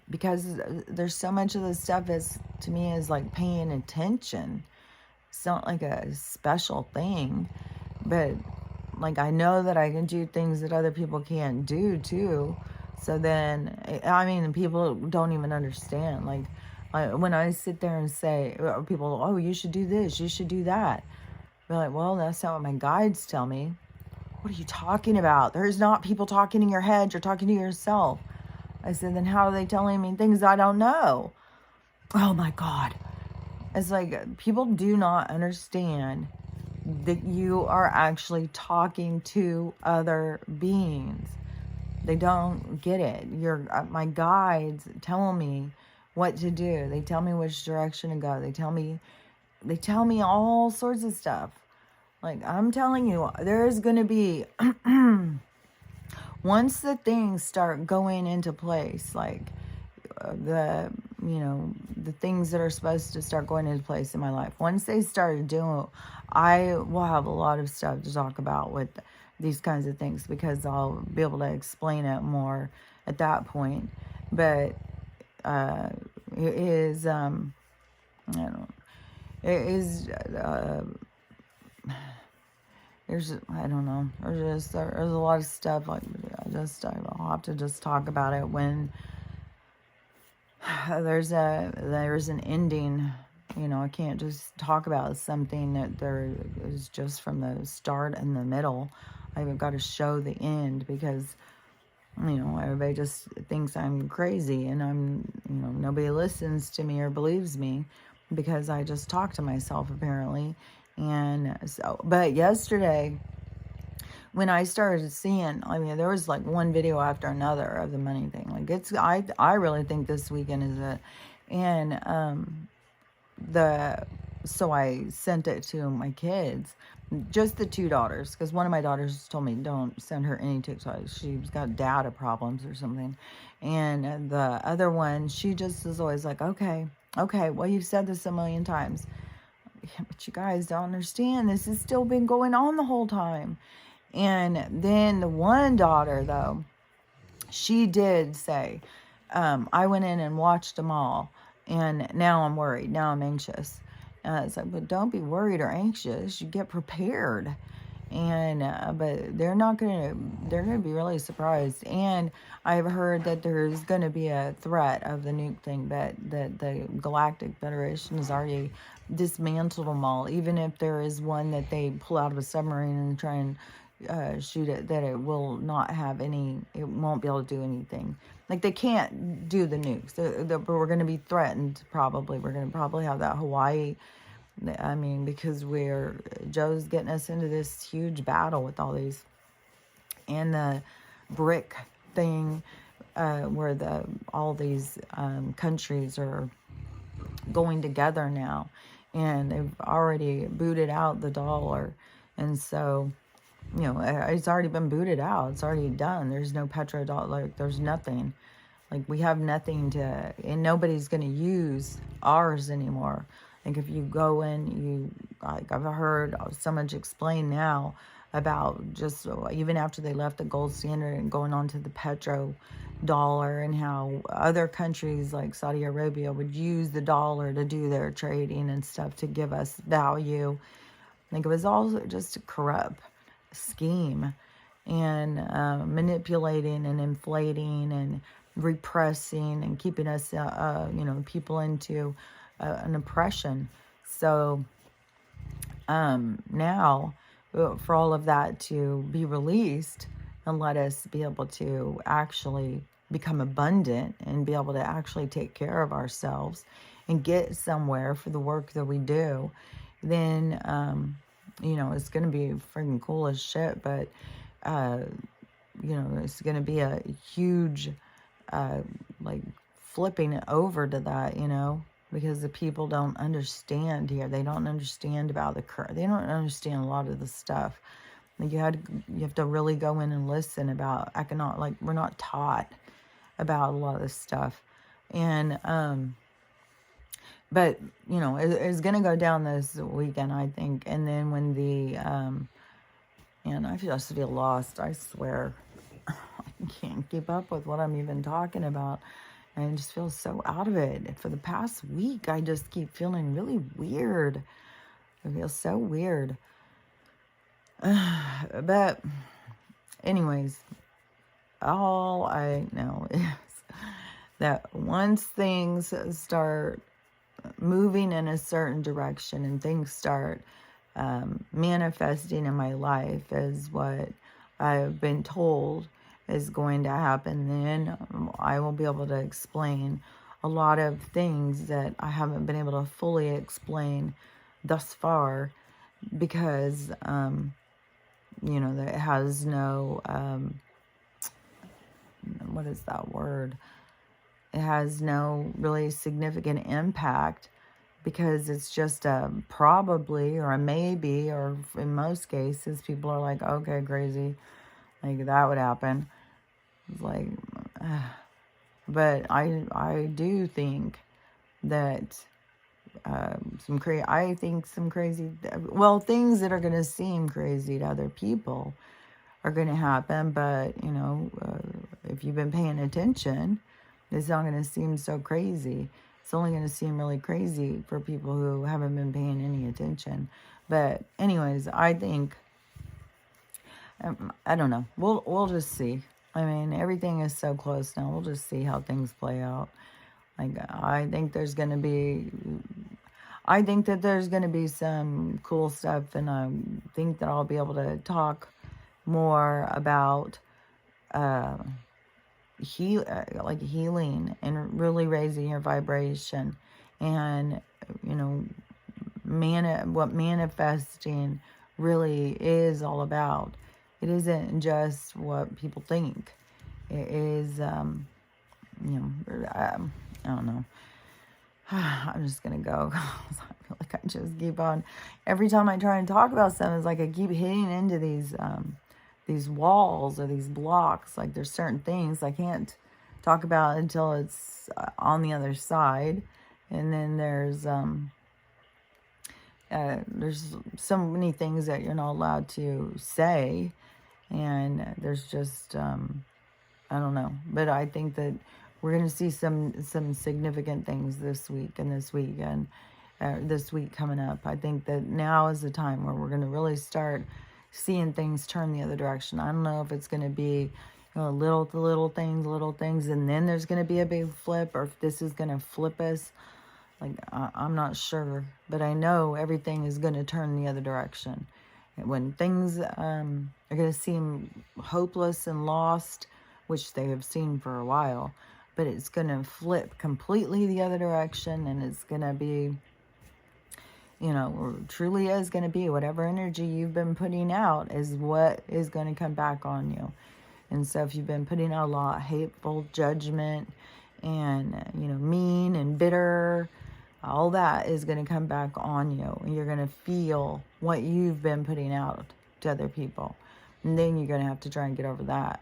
S1: because there's so much of this stuff is, to me, is like paying attention. It's not like a special thing, but like I know that I can do things that other people can't do too. So then, I mean, people don't even understand. Like when I sit there and say, people, oh, you should do this, you should do that. They're like, well, that's not what my guides tell me. What are you talking about? There's not people talking in your head. You're talking to yourself. I said, then how are they telling me things I don't know? Oh my God. It's like people do not understand that you are actually talking to other beings. They don't get it. My guides tell me what to do. They tell me which direction to go. They tell me all sorts of stuff. Like, I'm telling you, there's going to be, once the things start going into place, like the things that are supposed to start going into place in my life, once they start doing, I will have a lot of stuff to talk about with these kinds of things, because I'll be able to explain it more at that point. But is, I don't, it is, there's, I don't know, there's a lot of stuff, like, I'll have to just talk about it when there's an ending. I can't just talk about something that there is just from the start and the middle. I've got to show the end, because everybody just thinks I'm crazy, and nobody listens to me or believes me, because I just talk to myself, apparently. And so, but yesterday, when I started seeing, there was like one video after another of the money thing. Like, I really think this weekend is it. And so I sent it to my kids, just the two daughters, because one of my daughters told me don't send her any TikToks. She's got data problems or something. And the other one, she just is always like, okay, well, you've said this a million times. Yeah, but you guys don't understand. This has still been going on the whole time. And then the one daughter, though, she did say, I went in and watched them all, and now I'm worried. Now I'm anxious. It's like, but don't be worried or anxious. You get prepared. And but they're gonna be really surprised. And I've heard that there's gonna be a threat of the nuke thing, that the Galactic Federation has already dismantled them all. Even if there is one that they pull out of a submarine and try and shoot it, that it will not have any, it won't be able to do anything. Like, they can't do the nukes. But we're going to be threatened, probably. We're going to probably have that Hawaii, because Joe's getting us into this huge battle with all these. And the BRIC thing, where all these countries are going together now. And they've already booted out the dollar. And so, it's already been booted out. It's already done. There's no petrodollar. Like, there's nothing. Like, we have nothing and nobody's going to use ours anymore. Like, if you go in, like, I've heard so much explained now about just even after they left the gold standard and going on to the petrodollar, and how other countries like Saudi Arabia would use the dollar to do their trading and stuff to give us value. Like, it was all just a corrupt scheme, and manipulating and inflating and repressing and keeping us, people into an oppression. So now, for all of that to be released and let us be able to actually become abundant and be able to actually take care of ourselves and get somewhere for the work that we do, then it's going to be freaking cool as shit. But it's going to be a huge like, flipping it over to that, because the people don't understand here. They don't understand about they don't understand a lot of the stuff. Like, you have to really go in and listen about economic. Like, we're not taught about a lot of this stuff. And but it's gonna go down this weekend, I think. And then when and I just feel lost, I swear. I can't keep up with what I'm even talking about. I just feel so out of it. For the past week, I just keep feeling really weird. I feel so weird. But anyways, all I know is that once things start moving in a certain direction and things start manifesting in my life as what I've been told is going to happen, then I will be able to explain a lot of things that I haven't been able to fully explain thus far, because that it has no what is that word? It has no really significant impact, because it's just a probably or a maybe, or in most cases people are like, okay, crazy, like that would happen. It's like, but I do think that some crazy, well, things that are going to seem crazy to other people are going to happen. But if you've been paying attention, it's not going to seem so crazy. it's only going to seem really crazy for people who haven't been paying any attention. But anyways, I think, I don't know. We'll just see. I mean, everything is so close now. We'll just see how things play out. Like, I think that there's going to be some cool stuff, and I think that I'll be able to talk more about healing and really raising your vibration, and what manifesting really is all about. It isn't just what people think. It is, I don't know. I'm just gonna go. I feel like I just keep on. Every time I try and talk about something, it's like I keep hitting into these walls or these blocks. Like, there's certain things I can't talk about until it's on the other side, and then there's so many things that you're not allowed to say, and there's just I don't know. But I think that we're going to see some significant things this week and this weekend, this week coming up. I think that now is the time where we're going to really start seeing things turn the other direction. I don't know if it's going to be little things, and then there's going to be a big flip, or if this is going to flip us. Like, I'm not sure, but I know everything is going to turn the other direction. When things are going to seem hopeless and lost, which they have seen for a while, but it's going to flip completely the other direction, and it's going to be, truly is going to be whatever energy you've been putting out is what is going to come back on you. And so if you've been putting out a lot of hateful judgment and, mean and bitter, all that is going to come back on you. And you're going to feel what you've been putting out to other people. And then you're going to have to try and get over that.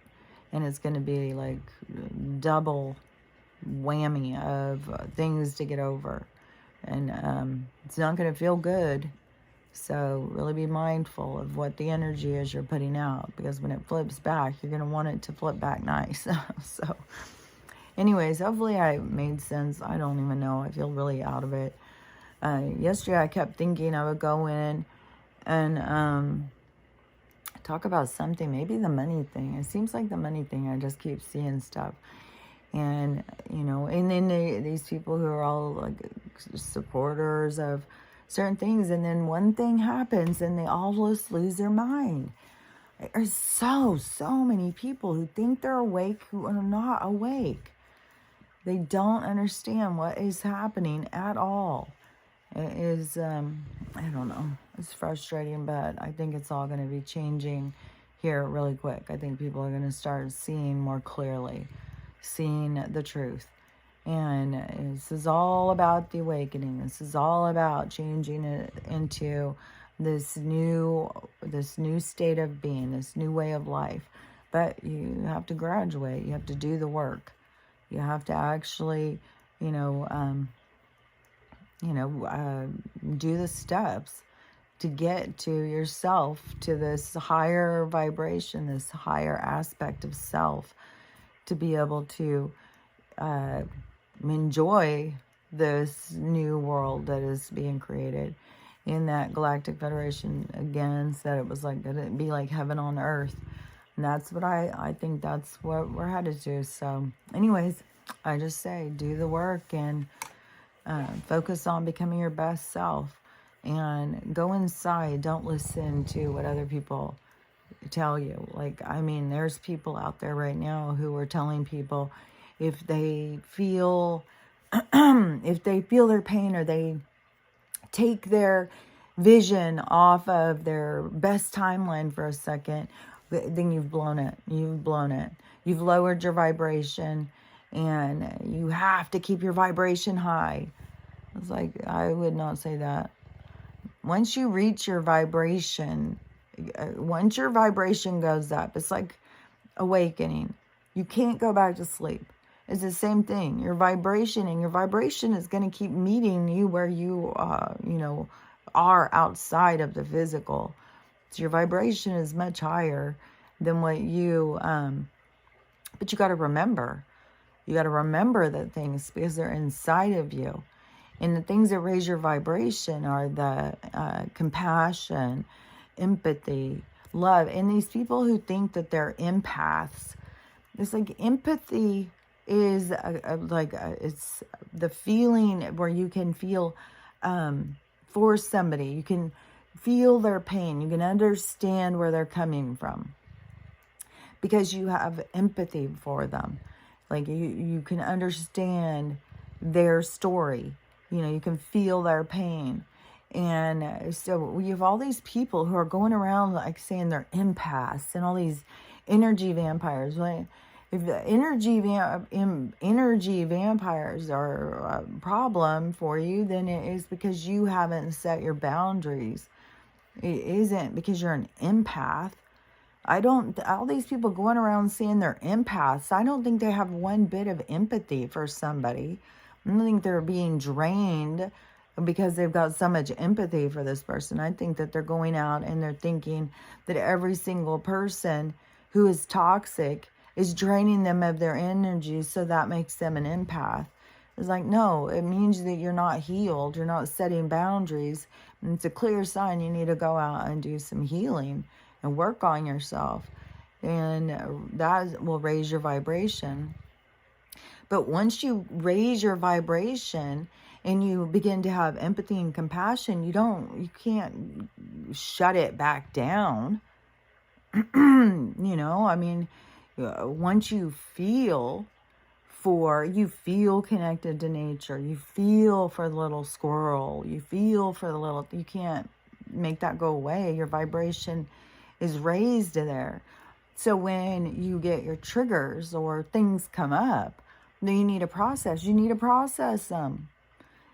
S1: And it's going to be like double whammy of things to get over. And it's not going to feel good. So really be mindful of what the energy is you're putting out. Because when it flips back, you're going to want it to flip back nice. So anyways, hopefully I made sense. I don't even know. I feel really out of it. Yesterday I kept thinking I would go in and talk about something, maybe the money thing. It seems like the money thing, I just keep seeing stuff. And, and then these people who are all like supporters of certain things, and then one thing happens and they all just lose their mind. There's so many people who think they're awake who are not awake. They don't understand what is happening at all. It is, I don't know. It's frustrating, but I think it's all going to be changing here really quick. I think people are going to start seeing more clearly, seeing the truth. And this is all about the awakening. This is all about changing it into this new state of being, this new way of life. But you have to graduate. You have to do the work. You have to actually, do the steps to get to yourself, to this higher vibration, this higher aspect of self, to be able to enjoy this new world that is being created in that Galactic Federation. Again, said it was like, it'd be like heaven on earth. And that's what I think that's what we're headed to. So anyways, I just say do the work and focus on becoming your best self, and go inside. Don't listen to what other people tell you. Like, I mean, there's people out there right now who are telling people if they feel their pain, or they take their vision off of their best timeline for a second, then you've blown it. You've lowered your vibration, and you have to keep your vibration high. It's like, I would not say that. Once you reach your vibration, once your vibration goes up, it's like awakening. You can't go back to sleep. It's the same thing. Your vibration is going to keep meeting you where you, are outside of the physical. So your vibration is much higher than what you, but you got to remember, You got to remember the things because they're inside of you. And the things that raise your vibration are the compassion, empathy, love. And these people who think that they're empaths, it's like empathy is it's the feeling where you can feel for somebody. You can feel their pain. You can understand where they're coming from because you have empathy for them. Like you can understand their story. You know, you can feel their pain. And so we have all these people who are going around like saying they're empaths and all these energy vampires. Like, if the energy vampires are a problem for you, then it is because you haven't set your boundaries. It isn't because you're an empath. All these people going around saying they're empaths, I don't think they have one bit of empathy for somebody. I don't think they're being drained because they've got so much empathy for this person. I think that they're going out and they're thinking that every single person who is toxic is draining them of their energy, so that makes them an empath. It's like, no, it means that you're not healed. You're not setting boundaries. And it's a clear sign you need to go out and do some healing and work on yourself. And that will raise your vibration. But once you raise your vibration and you begin to have empathy and compassion, you can't shut it back down. You know, I mean, once you feel connected to nature, you feel for the little squirrel, you can't make that go away. Your vibration is raised to there. So when you get your triggers or things come up, then you need to process them.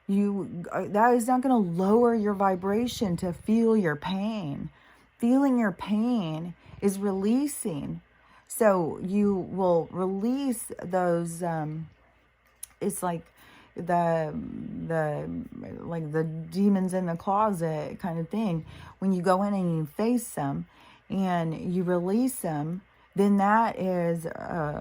S1: That is not going to lower your vibration to feel your pain. Feeling your pain is releasing. So you will release those, it's like the demons in the closet kind of thing. When you go in and you face them and you release them, then that is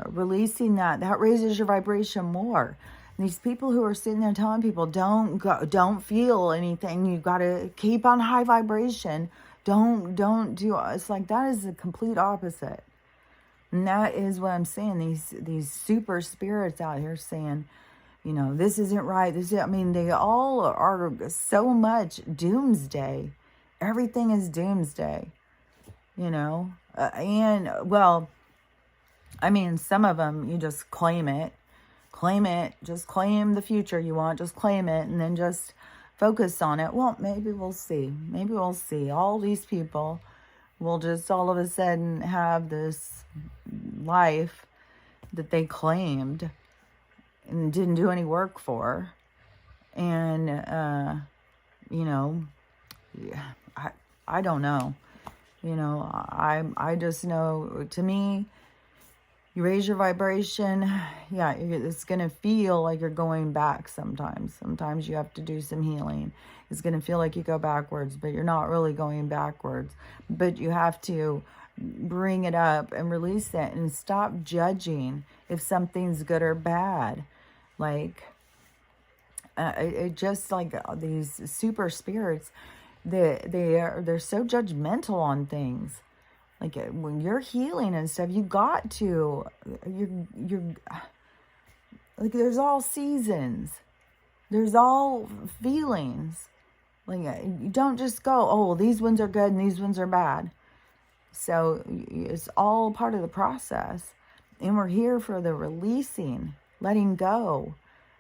S1: releasing that raises your vibration more. And these people who are sitting there telling people don't feel anything, you got to keep on high vibration, don't do, it's like that is the complete opposite. And that is what I'm saying. These super spirits out here saying, you know, this isn't right. They all are so much doomsday. Everything is doomsday, you know. Some of them, you just claim it, just claim the future you want, just claim it, and then just focus on it. Well, maybe we'll see. All these people will just all of a sudden have this life that they claimed and didn't do any work for. And, you know, I don't know. You know, I just know, to me, you raise your vibration, yeah, it's going to feel like you're going back sometimes. Sometimes you have to do some healing. It's going to feel like you go backwards, but you're not really going backwards. But you have to bring it up and release it and stop judging if something's good or bad. Like, it just like these super spirits, they're so judgmental on things. Like when you're healing and stuff, you're like, there's all seasons, there's all feelings. Like you don't just go, oh, well, these ones are good and these ones are bad. So it's all part of the process. And we're here for the releasing, letting go.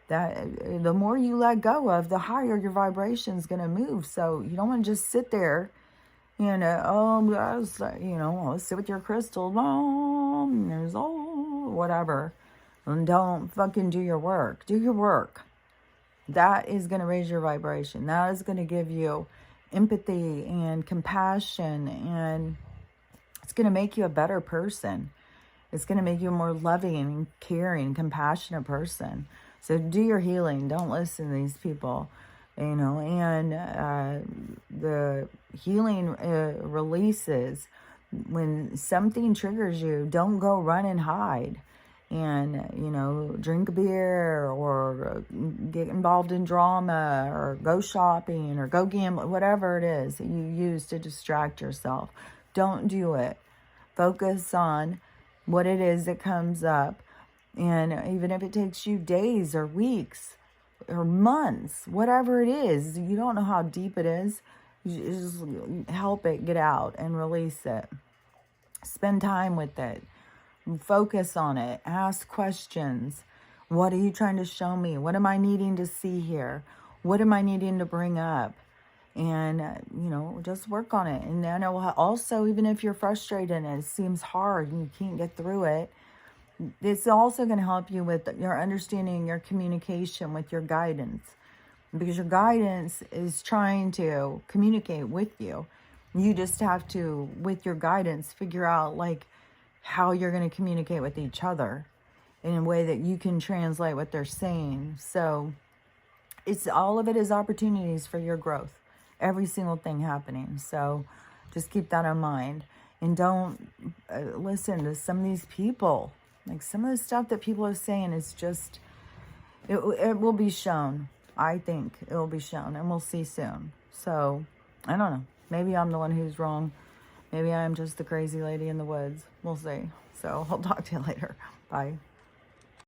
S1: That the more you let go of, the higher your vibration is going to move. So you don't want to just sit there, you know, let's sit with your crystal, there's whatever. And don't fucking do your work. Do your work. That is going to raise your vibration. That is going to give you empathy and compassion, and it's going to make you a better person. It's going to make you a more loving, caring, compassionate person. So do your healing. Don't listen to these people, you know. And the healing releases when something triggers you. Don't go run and hide. and, drink a beer or get involved in drama or go shopping or go gamble, whatever it is that you use to distract yourself. Don't do it. Focus on what it is that comes up. And even if it takes you days or weeks or months, whatever it is, you don't know how deep it is, you just help it get out and release it. Spend time with it. Focus on it. Ask questions. What are you trying to show me? What am I needing to see here? What am I needing to bring up? And, just work on it. And then also, even if you're frustrated and it seems hard and you can't get through it, it's also going to help you with your understanding, your communication with your guidance. Because your guidance is trying to communicate with you. You just have to, with your guidance, figure out how you're going to communicate with each other in a way that you can translate what they're saying. So all of it is opportunities for your growth. Every single thing happening. So just keep that in mind. And don't listen to some of these people. Some of the stuff that people are saying is just, it will be shown. I think it will be shown, and we'll see soon. So I don't know. Maybe I'm the one who's wrong. Maybe I'm just the crazy lady in the woods. We'll see. So I'll talk to you later. Bye.